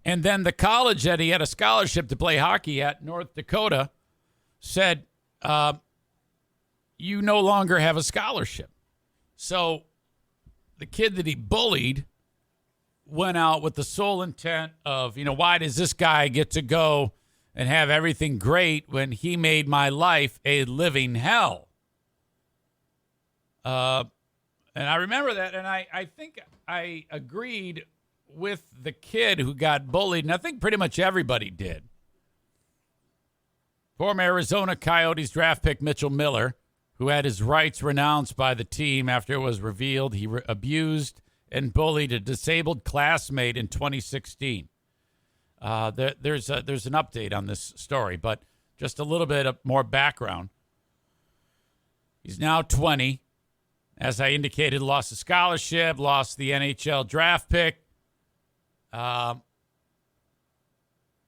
[SPEAKER 1] And then the college that he had a scholarship to play hockey at, North Dakota, said, you no longer have a scholarship. So the kid that he bullied went out with the sole intent of, why does this guy get to go and have everything great when he made my life a living hell? And I remember that, and I think I agreed with the kid who got bullied, and I think pretty much everybody did. Former Arizona Coyotes draft pick Mitchell Miller, who had his rights renounced by the team after it was revealed he abused and bullied a disabled classmate in 2016. There's an update on this story, but just a little bit of more background. He's now 20. As I indicated, lost a scholarship, lost the NHL draft pick.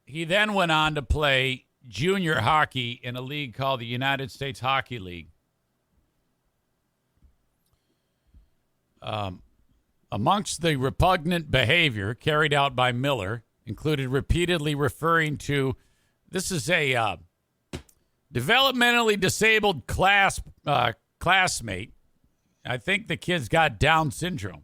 [SPEAKER 1] He then went on to play junior hockey in a league called the United States Hockey League. Amongst the repugnant behavior carried out by Miller included repeatedly referring to, this is a developmentally disabled classmate. I think the kid's got Down syndrome.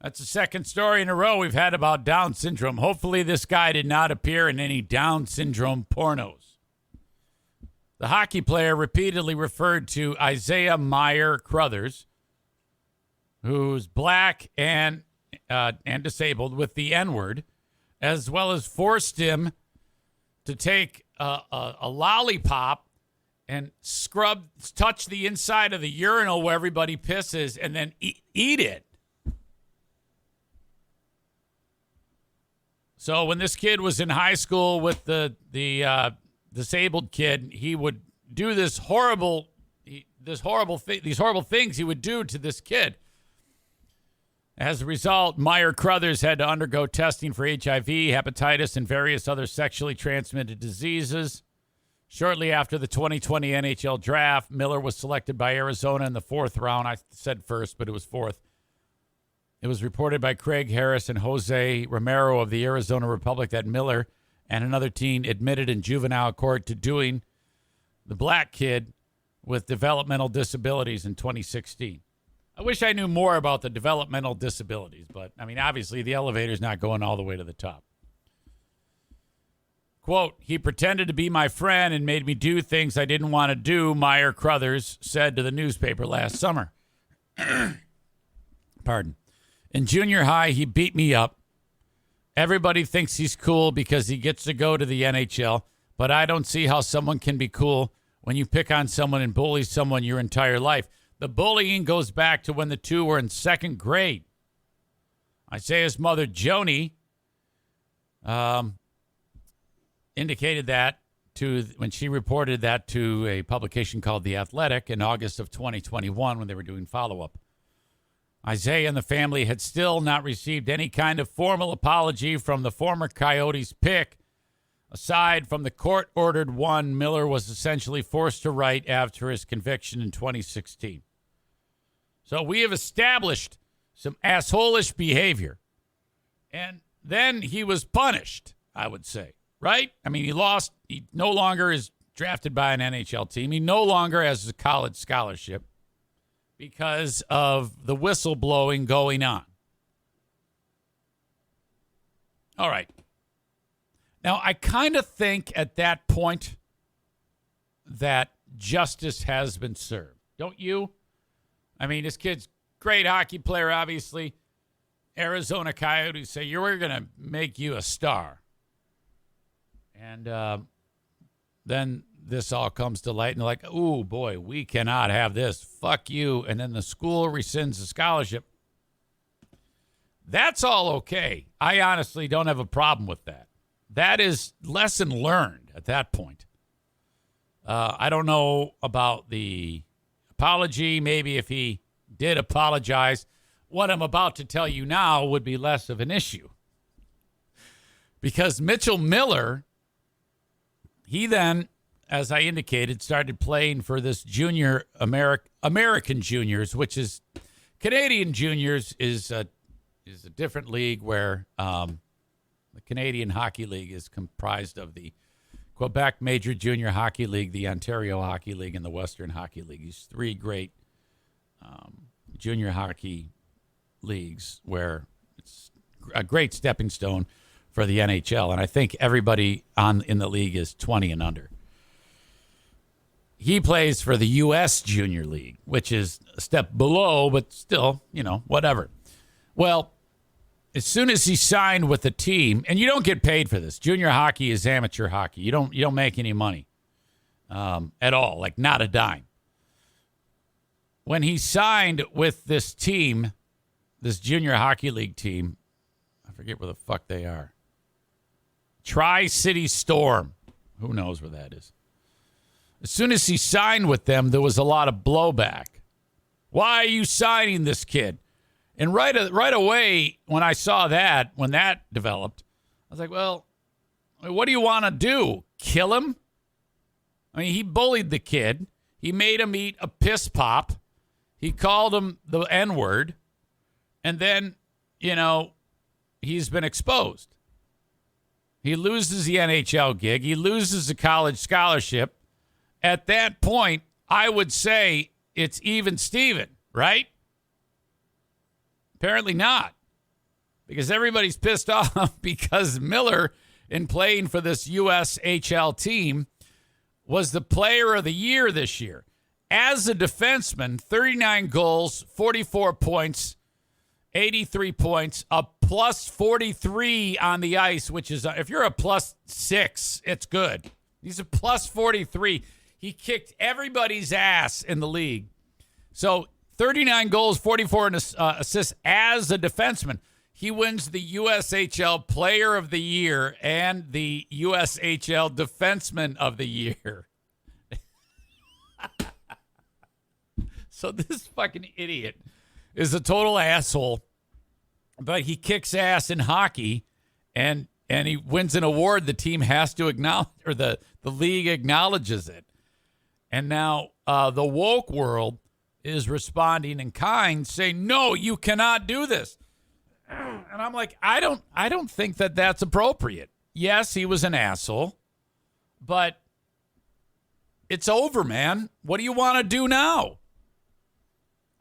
[SPEAKER 1] That's the second story in a row we've had about Down syndrome. Hopefully this guy did not appear in any Down syndrome pornos. The hockey player repeatedly referred to Isaiah Meyer Crothers, who's black and disabled, with the N-word, as well as forced him to take a lollipop and touch the inside of the urinal where everybody pisses, and then eat it. So when this kid was in high school with the disabled kid, he would do these horrible things he would do to this kid. As a result, Meyer Crothers had to undergo testing for HIV, hepatitis, and various other sexually transmitted diseases. Shortly after the 2020 NHL draft, Miller was selected by Arizona in the fourth round. I said first, but it was fourth. It was reported by Craig Harris and Jose Romero of the Arizona Republic that Miller and another teen admitted in juvenile court to doing the black kid with developmental disabilities in 2016. I wish I knew more about the developmental disabilities, but, obviously the elevator's not going all the way to the top. Quote, he pretended to be my friend and made me do things I didn't want to do, Meyer Crothers said to the newspaper last summer. Pardon. In junior high, he beat me up. Everybody thinks he's cool because he gets to go to the NHL, but I don't see how someone can be cool when you pick on someone and bully someone your entire life. The bullying goes back to when the two were in second grade. Isaiah's mother, Joni, indicated that when she reported that to a publication called The Athletic in August of 2021 when they were doing follow-up. Isaiah and the family had still not received any kind of formal apology from the former Coyotes pick. Aside from the court-ordered one, Miller was essentially forced to write after his conviction in 2016. So we have established some asshole-ish behavior. And then he was punished, I would say, right? He lost. He no longer is drafted by an NHL team. He no longer has a college scholarship because of the whistleblowing going on. All right. Now, I kind of think at that point that justice has been served. Don't you? This kid's great hockey player, obviously. Arizona Coyotes say, we're going to make you a star. And then this all comes to light, and they're like, ooh, boy, we cannot have this. Fuck you. And then the school rescinds the scholarship. That's all okay. I honestly don't have a problem with that. That is lesson learned at that point. I don't know about the apology. Maybe if he did apologize, what I'm about to tell you now would be less of an issue. Because Mitchell Miller, he then as I indicated, started playing for this junior American juniors, which is Canadian juniors is a different league where the Canadian Hockey League is comprised of the Quebec Major Junior Hockey League, the Ontario Hockey League, and the Western Hockey League. These three great junior hockey leagues where it's a great stepping stone for the NHL. And I think everybody in the league is 20 and under. He plays for the U.S. Junior League, which is a step below, but still, whatever. Well, as soon as he signed with the team, and you don't get paid for this. Junior hockey is amateur hockey. You don't make any money at all, like not a dime. When he signed with this team, this junior hockey league team, I forget where the fuck they are. Tri-City Storm. Who knows where that is? As soon as he signed with them, there was a lot of blowback. Why are you signing this kid? And right away, when I saw that, when that developed, I was like, well, what do you want to do? Kill him? I mean, he bullied the kid. He made him eat a piss pop. He called him the N-word. And then, he's been exposed. He loses the NHL gig. He loses the college scholarship. At that point, I would say it's even Steven, right? Apparently not, because everybody's pissed off because Miller, in playing for this USHL team, was the player of the year this year. As a defenseman, 39 goals, 44 points, 83 points, a plus 43 on the ice, which is, if you're a plus 6, it's good. He's a plus 43. He kicked everybody's ass in the league. So 39 goals, 44 assists as a defenseman. He wins the USHL Player of the Year and the USHL Defenseman of the Year. So this fucking idiot is a total asshole, but he kicks ass in hockey, and he wins an award the team has to acknowledge, or the league acknowledges it. And now the woke world is responding in kind, saying, no, you cannot do this. And I'm like, I don't think that that's appropriate. Yes, he was an asshole, but it's over, man. What do you want to do now?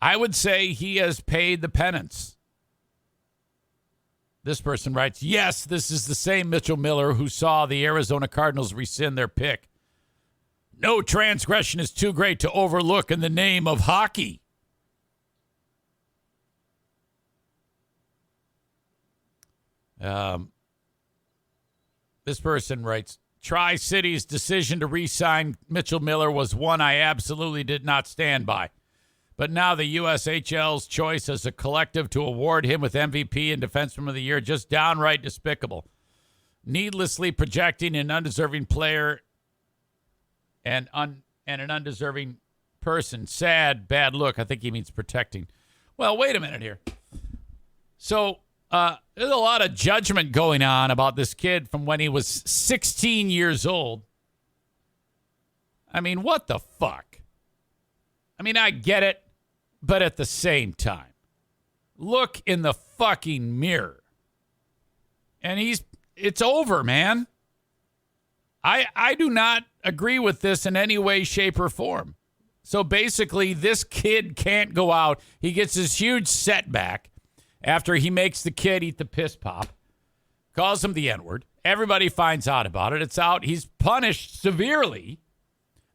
[SPEAKER 1] I would say he has paid the penance. This person writes, yes, this is the same Mitchell Miller who saw the Arizona Cardinals rescind their pick. No transgression is too great to overlook in the name of hockey. This person writes, Tri-City's decision to re-sign Mitchell Miller was one I absolutely did not stand by. But now the USHL's choice as a collective to award him with MVP and Defenseman of the Year, just downright despicable. Needlessly projecting an undeserving player and an undeserving person. Sad, bad look. I think he means protecting. Well, wait a minute here. So there's a lot of judgment going on about this kid from when he was 16 years old. I mean, what the fuck? I mean, I get it, but at the same time, look in the fucking mirror. And it's over, man. I do not agree with this in any way, shape, or form. So basically, this kid can't go out. He gets this huge setback after he makes the kid eat the piss pop, calls him the N-word. Everybody finds out about it. It's out. He's punished severely.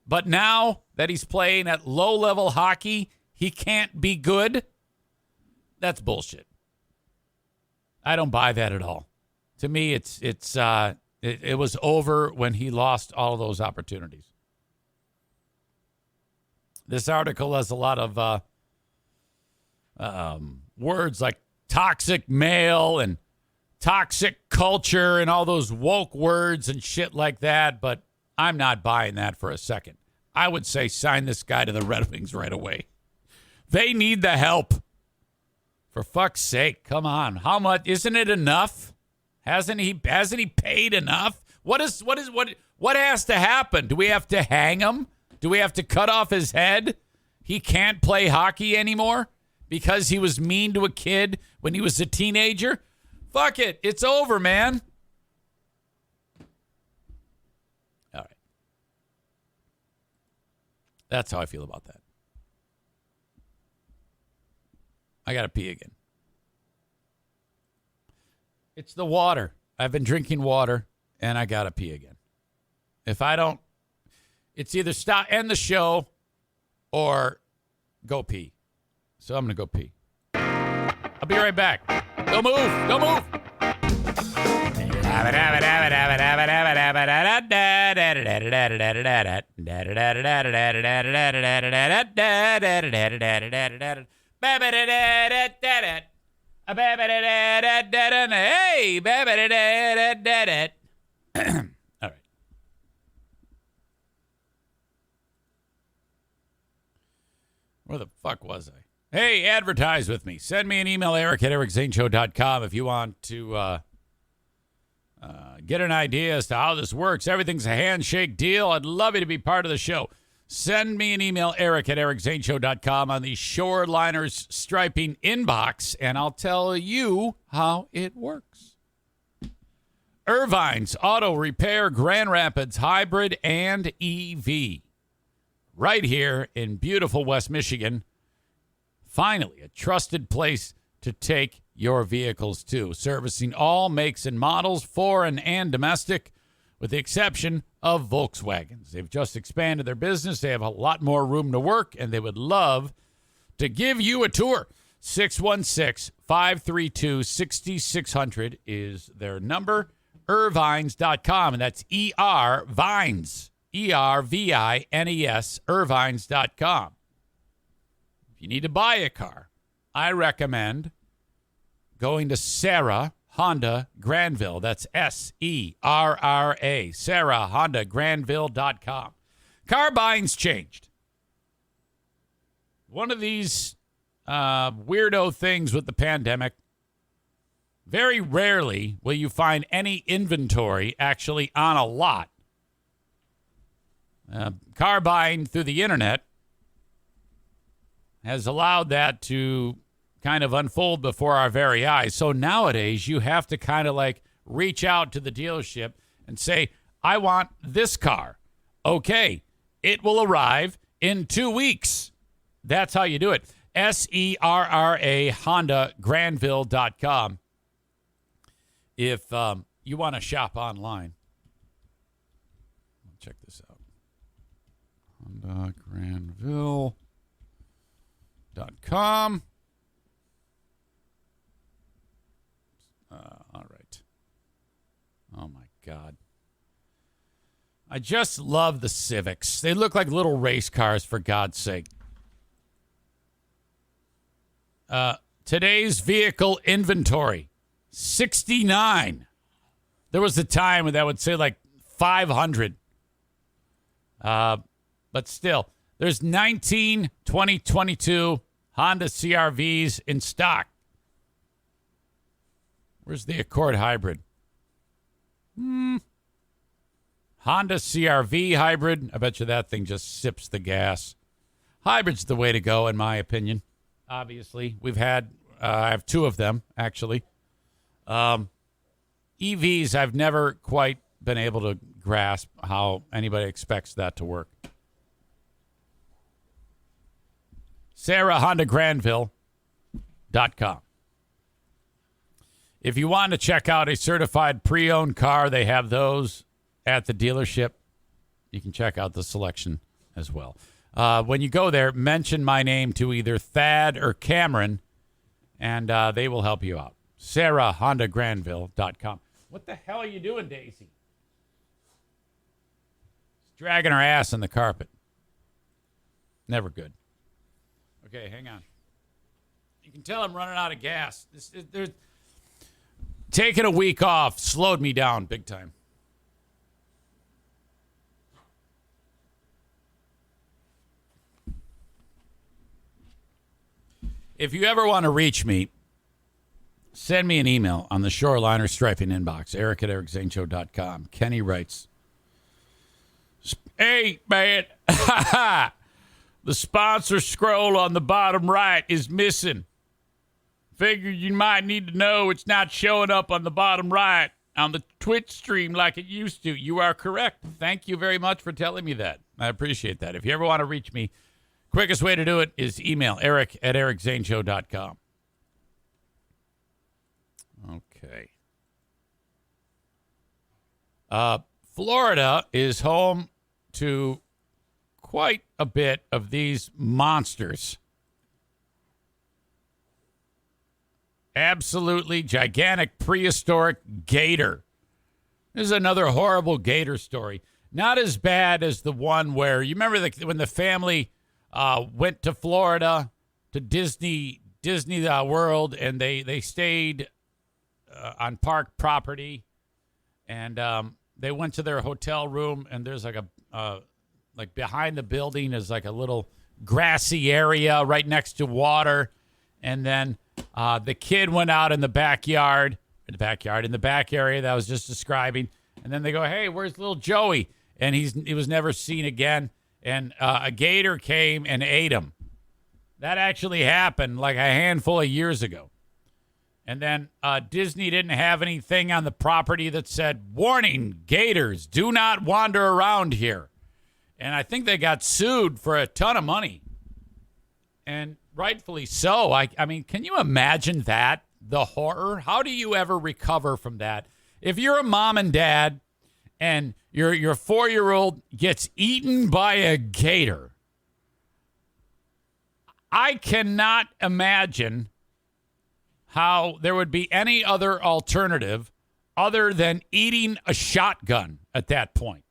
[SPEAKER 1] But now that he's playing at low-level hockey, he can't be good? That's bullshit. I don't buy that at all. To me, it was over when he lost all of those opportunities. This article has a lot of words like toxic male and toxic culture and all those woke words and shit like that, but I'm not buying that for a second. I would say sign this guy to the Red Wings right away. They need the help. For fuck's sake, come on. How much? Isn't it enough? Hasn't he paid enough? What has to happen? Do we have to hang him? Do we have to cut off his head? He can't play hockey anymore because he was mean to a kid when he was a teenager? Fuck it. It's over, man. All right. That's how I feel about that. I got to pee again. It's the water. I've been drinking water, and I got to pee again. If I don't, it's either end the show or go pee. So I'm going to go pee. I'll be right back. Don't move. Don't move. Hey, all right. Where the fuck was I? Hey, advertise with me. Send me an email, eric@ericzaneshow.com, if you want to get an idea as to how this works. Everything's a handshake deal. I'd love you to be part of the show. Send me an email, eric@ericzaneshow.com, on the Shoreliners Striping inbox, and I'll tell you how it works. Irvine's Auto Repair, Grand Rapids, hybrid and EV. Right here in beautiful West Michigan. Finally, a trusted place to take your vehicles to. Servicing all makes and models, foreign and domestic, with the exception of Volkswagens. They've just expanded their business. They have a lot more room to work, and they would love to give you a tour. 616-532-6600 is their number. Irvines.com, and that's Vines, Ervines, Irvines.com. If you need to buy a car, I recommend going to Sarah Honda Granville. That's SERRA, SarahHondaGranville.com. Car buying's changed. One of these weirdo things with the pandemic, very rarely will you find any inventory actually on a lot. Car buying through the internet has allowed that to kind of unfold before our very eyes. So nowadays, you have to kind of like reach out to the dealership and say, I want this car. Okay, it will arrive in 2 weeks. That's how you do it. SERRA, HondaGranville.com. If you want to shop online, check this out. HondaGranville.com. All right. Oh, my God. I just love the Civics. They look like little race cars, for God's sake. Today's vehicle inventory, 69. There was a time when that would say like 500. But still, there's 19 2022 Honda CR-Vs in stock. Where's the Accord Hybrid? Honda CR-V Hybrid. I bet you that thing just sips the gas. Hybrid's the way to go, in my opinion. Obviously, I have two of them, actually. EVs, I've never quite been able to grasp how anybody expects that to work. SarahHondaGranville.com. If you want to check out a certified pre-owned car, they have those at the dealership. You can check out the selection as well. When you go there, mention my name to either Thad or Cameron, and they will help you out. SarahHondaGranville.com. What the hell are you doing, Daisy? She's dragging her ass on the carpet. Never good. Okay, hang on. You can tell I'm running out of gas. Taking a week off slowed me down big time. If you ever want to reach me, send me an email on the Shoreliner Striping inbox, eric@ericzaneshow.com. Kenny writes, hey, man, the sponsor scroll on the bottom right is missing. Figured you might need to know it's not showing up on the bottom right on the Twitch stream like it used to. You are correct. Thank you very much for telling me that. I appreciate that. If you ever want to reach me, quickest way to do it is email eric@ericzaneshow.com. Okay. Florida is home to quite a bit of these monsters. Absolutely gigantic prehistoric gator. This is another horrible gator story. Not as bad as the one where, you remember when the family went to Florida to Disney World, and they stayed on park property, and they went to their hotel room, and there's like behind the building is like a little grassy area right next to water, and then the kid went out in the back area that I was just describing, and then they go, hey, where's little Joey? And he was never seen again, and a gator came and ate him. That actually happened like a handful of years ago. And then Disney didn't have anything on the property that said, warning, gators, do not wander around here. And I think they got sued for a ton of money. And rightfully so. I mean, can you imagine that? The horror? How do you ever recover from that? If you're a mom and dad and your 4-year-old gets eaten by a gator, I cannot imagine how there would be any other alternative other than eating a shotgun at that point.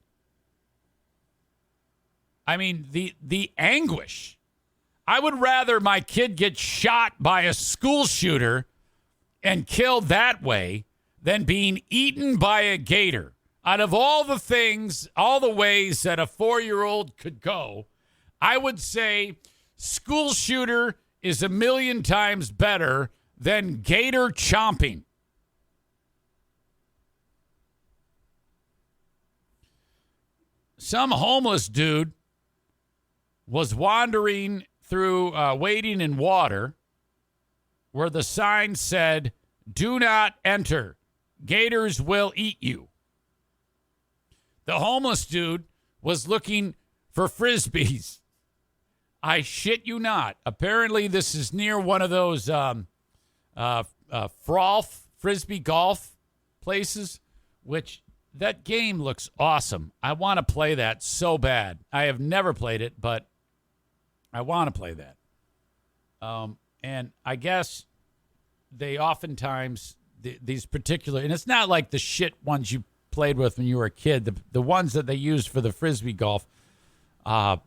[SPEAKER 1] I mean, the anguish. I would rather my kid get shot by a school shooter and killed that way than being eaten by a gator. Out of all the things, all the ways that a 4-year-old could go, I would say school shooter is 1,000,000 times better than gator chomping. Some homeless dude was wandering through, wading in water where the sign said, do not enter. Gators will eat you. The homeless dude was looking for Frisbees. I shit you not. Apparently, this is near one of those Frisbee golf places, which that game looks awesome. I want to play that so bad. I have never played it, but I want to play that. And I guess they oftentimes, these particular, and it's not like the shit ones you played with when you were a kid. The ones that they use for the Frisbee golf are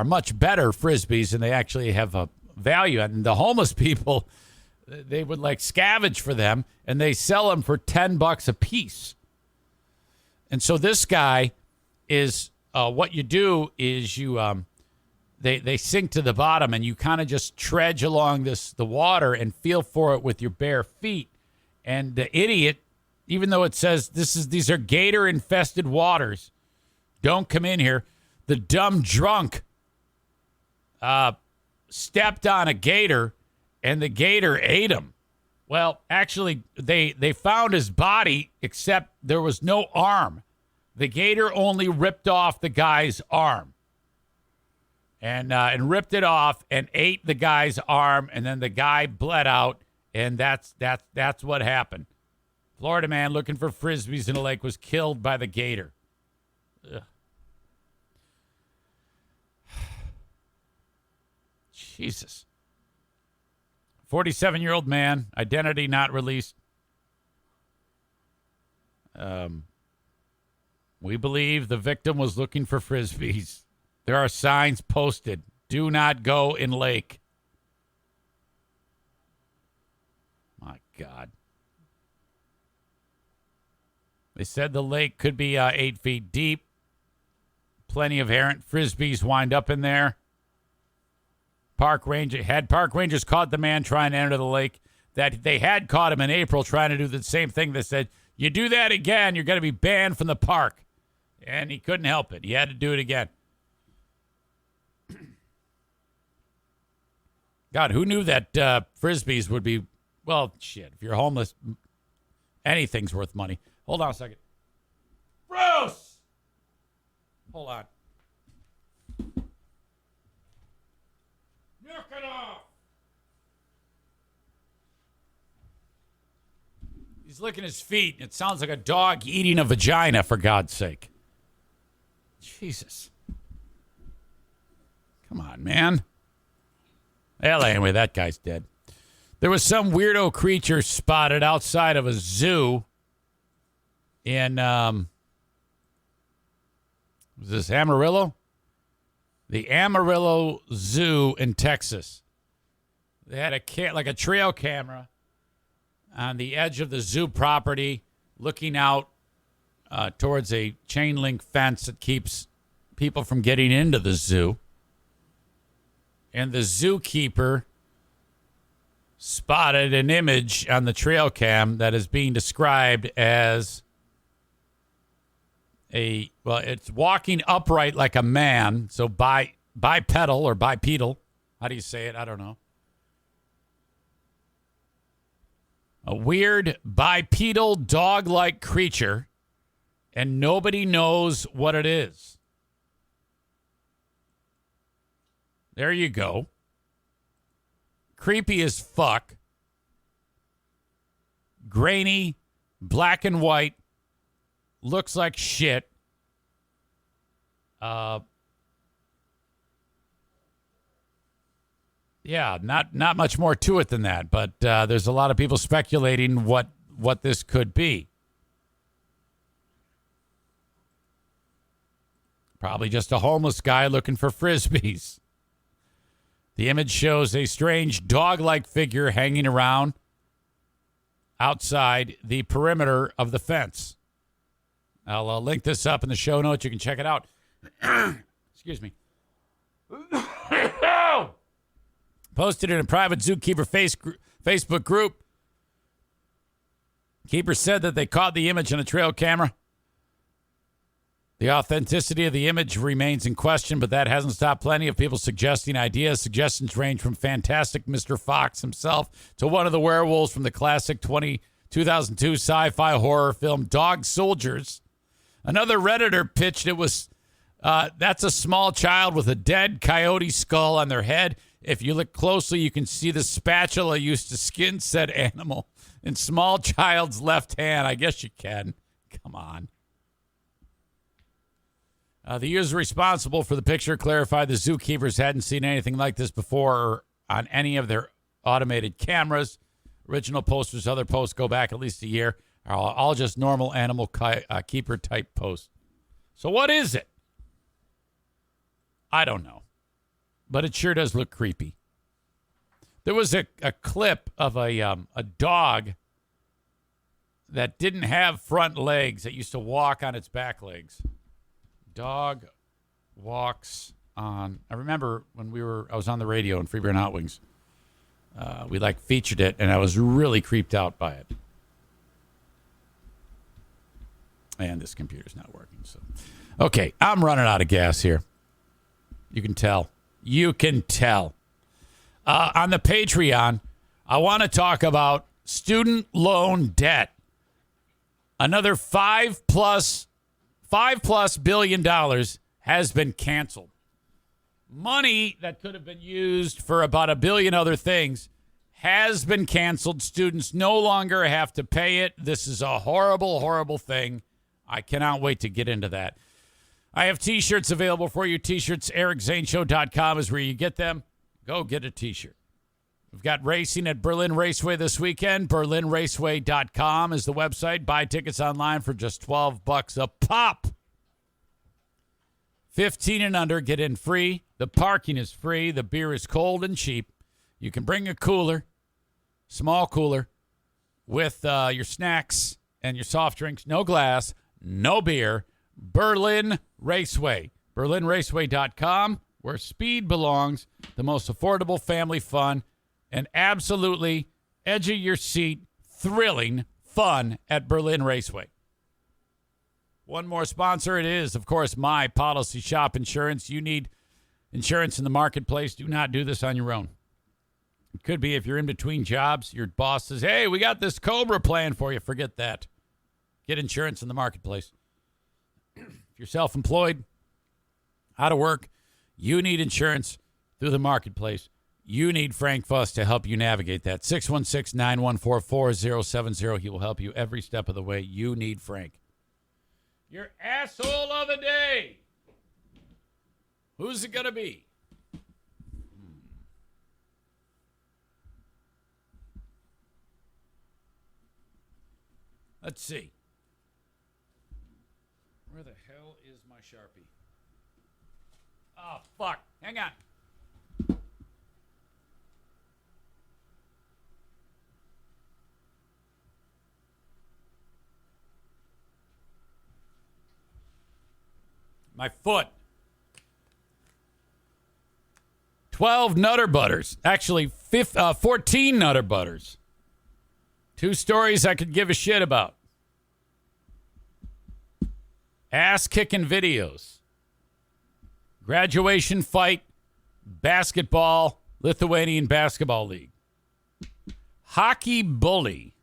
[SPEAKER 1] much better Frisbees, and they actually have a value. And the homeless people, they would like scavenge for them, and they sell them for $10 a piece. And so this guy is, what you do is you, they sink to the bottom, and you kind of just trudge along the water and feel for it with your bare feet. And the idiot, even though it says these are gator infested waters, don't come in here. The dumb drunk stepped on a gator, and the gator ate him. Well, actually, they found his body, except there was no arm. The gator only ripped off the guy's arm, and ripped it off and ate the guy's arm, and then the guy bled out, and that's what happened. Florida man looking for Frisbees in a lake was killed by the gator. Ugh. Jesus. 47-year-old man, identity not released. We believe the victim was looking for Frisbees. There are signs posted. Do not go in lake. My God. They said the lake could be 8 feet deep. Plenty of errant Frisbees wind up in there. Park rangers caught the man trying to enter the lake. that they had caught him in April trying to do the same thing. They said, you do that again, you're going to be banned from the park. And he couldn't help it. He had to do it again. God, who knew that Frisbees would be, well, shit, if you're homeless, anything's worth money. Hold on a second. Bruce! Hold on. Knock it off! He's licking his feet. It sounds like a dog eating a vagina, for God's sake. Jesus. Come on, man. Well, anyway, that guy's dead. There was some weirdo creature spotted outside of a zoo in, was this Amarillo? The Amarillo Zoo in Texas. They had a trail camera on the edge of the zoo property looking out towards a chain link fence that keeps people from getting into the zoo. And the zookeeper spotted an image on the trail cam that is being described as it's walking upright like a man. So bipedal or bipedal. How do you say it? I don't know. A weird bipedal dog-like creature, and nobody knows what it is. There you go. Creepy as fuck. Grainy, black and white. Looks like shit. Yeah, not much more to it than that. But there's a lot of people speculating what this could be. Probably just a homeless guy looking for Frisbees. The image shows a strange dog-like figure hanging around outside the perimeter of the fence. I'll link this up in the show notes. You can check it out. Excuse me. Posted in a private zookeeper Facebook group. Keeper said that they caught the image on a trail camera. The authenticity of the image remains in question, but that hasn't stopped plenty of people suggesting ideas. Suggestions range from fantastic Mr. Fox himself to one of the werewolves from the classic 2002 sci-fi horror film Dog Soldiers. Another Redditor pitched it was, that's a small child with a dead coyote skull on their head. If you look closely, you can see the spatula used to skin said animal in small child's left hand. I guess you can. Come on. The user responsible for the picture clarified the zookeepers hadn't seen anything like this before on any of their automated cameras. Original posters, other posts go back at least a year, are all just normal animal keeper type posts. So what is it? I don't know. But it sure does look creepy. There was a clip of a dog that didn't have front legs that used to walk on its back legs. Dog walks on. I remember when I was on the radio in Freeburn Hot Wings. We featured it, and I was really creeped out by it. And this computer's not working. So, okay, I'm running out of gas here. You can tell. On the Patreon, I want to talk about student loan debt. Another $5+ billion has been canceled. Money that could have been used for about $1 billion other things has been canceled. Students no longer have to pay it. This is a horrible, horrible thing. I cannot wait to get into that. I have T-shirts available for you. T-shirts, EricZaneShow.com is where you get them. Go get a T-shirt. We've got racing at Berlin Raceway this weekend. BerlinRaceway.com is the website. Buy tickets online for just $12 a pop. 15 and under, get in free. The parking is free. The beer is cold and cheap. You can bring a cooler, small cooler, with your snacks and your soft drinks. No glass, no beer. Berlin Raceway. BerlinRaceway.com, where speed belongs. The most affordable family fun. And absolutely edge of your seat, thrilling fun at Berlin Raceway. One more sponsor. It is, of course, My Policy Shop Insurance. You need insurance in the marketplace. Do not do this on your own. It could be if you're in between jobs, your boss says, hey, we got this Cobra plan for you. Forget that. Get insurance in the marketplace. If you're self-employed, out of work, you need insurance through the marketplace. You need Frank Fuss to help you navigate that. 616-914-4070. He will help you every step of the way. You need Frank. Your asshole of the day. Who's it going to be? Let's see. Where the hell is my Sharpie? Oh, fuck. Hang on. My foot. 12 Nutter Butters. Actually, 14 Nutter Butters. 2 stories I could give a shit about. Ass-kicking videos. Graduation fight. Basketball. Lithuanian Basketball League. Hockey bully.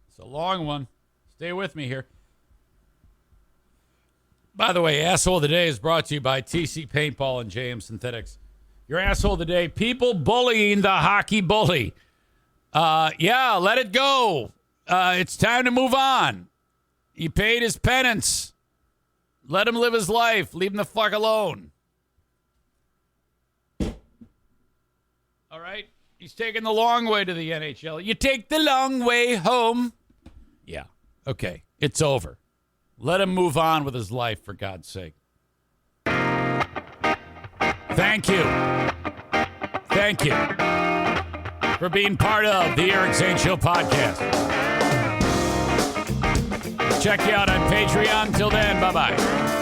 [SPEAKER 1] It's a long one. Stay with me here. By the way, Asshole of the Day is brought to you by TC Paintball and JM Synthetics. Your Asshole of the Day, people bullying the hockey bully. Yeah, let it go. It's time to move on. He paid his penance. Let him live his life. Leave him the fuck alone. All right? He's taking the long way to the NHL. You take the long way home. Yeah. Okay. It's over. Let him move on with his life, for God's sake. Thank you. Thank you for being part of the Eric Zane Show podcast. Check you out on Patreon. Till then, bye-bye.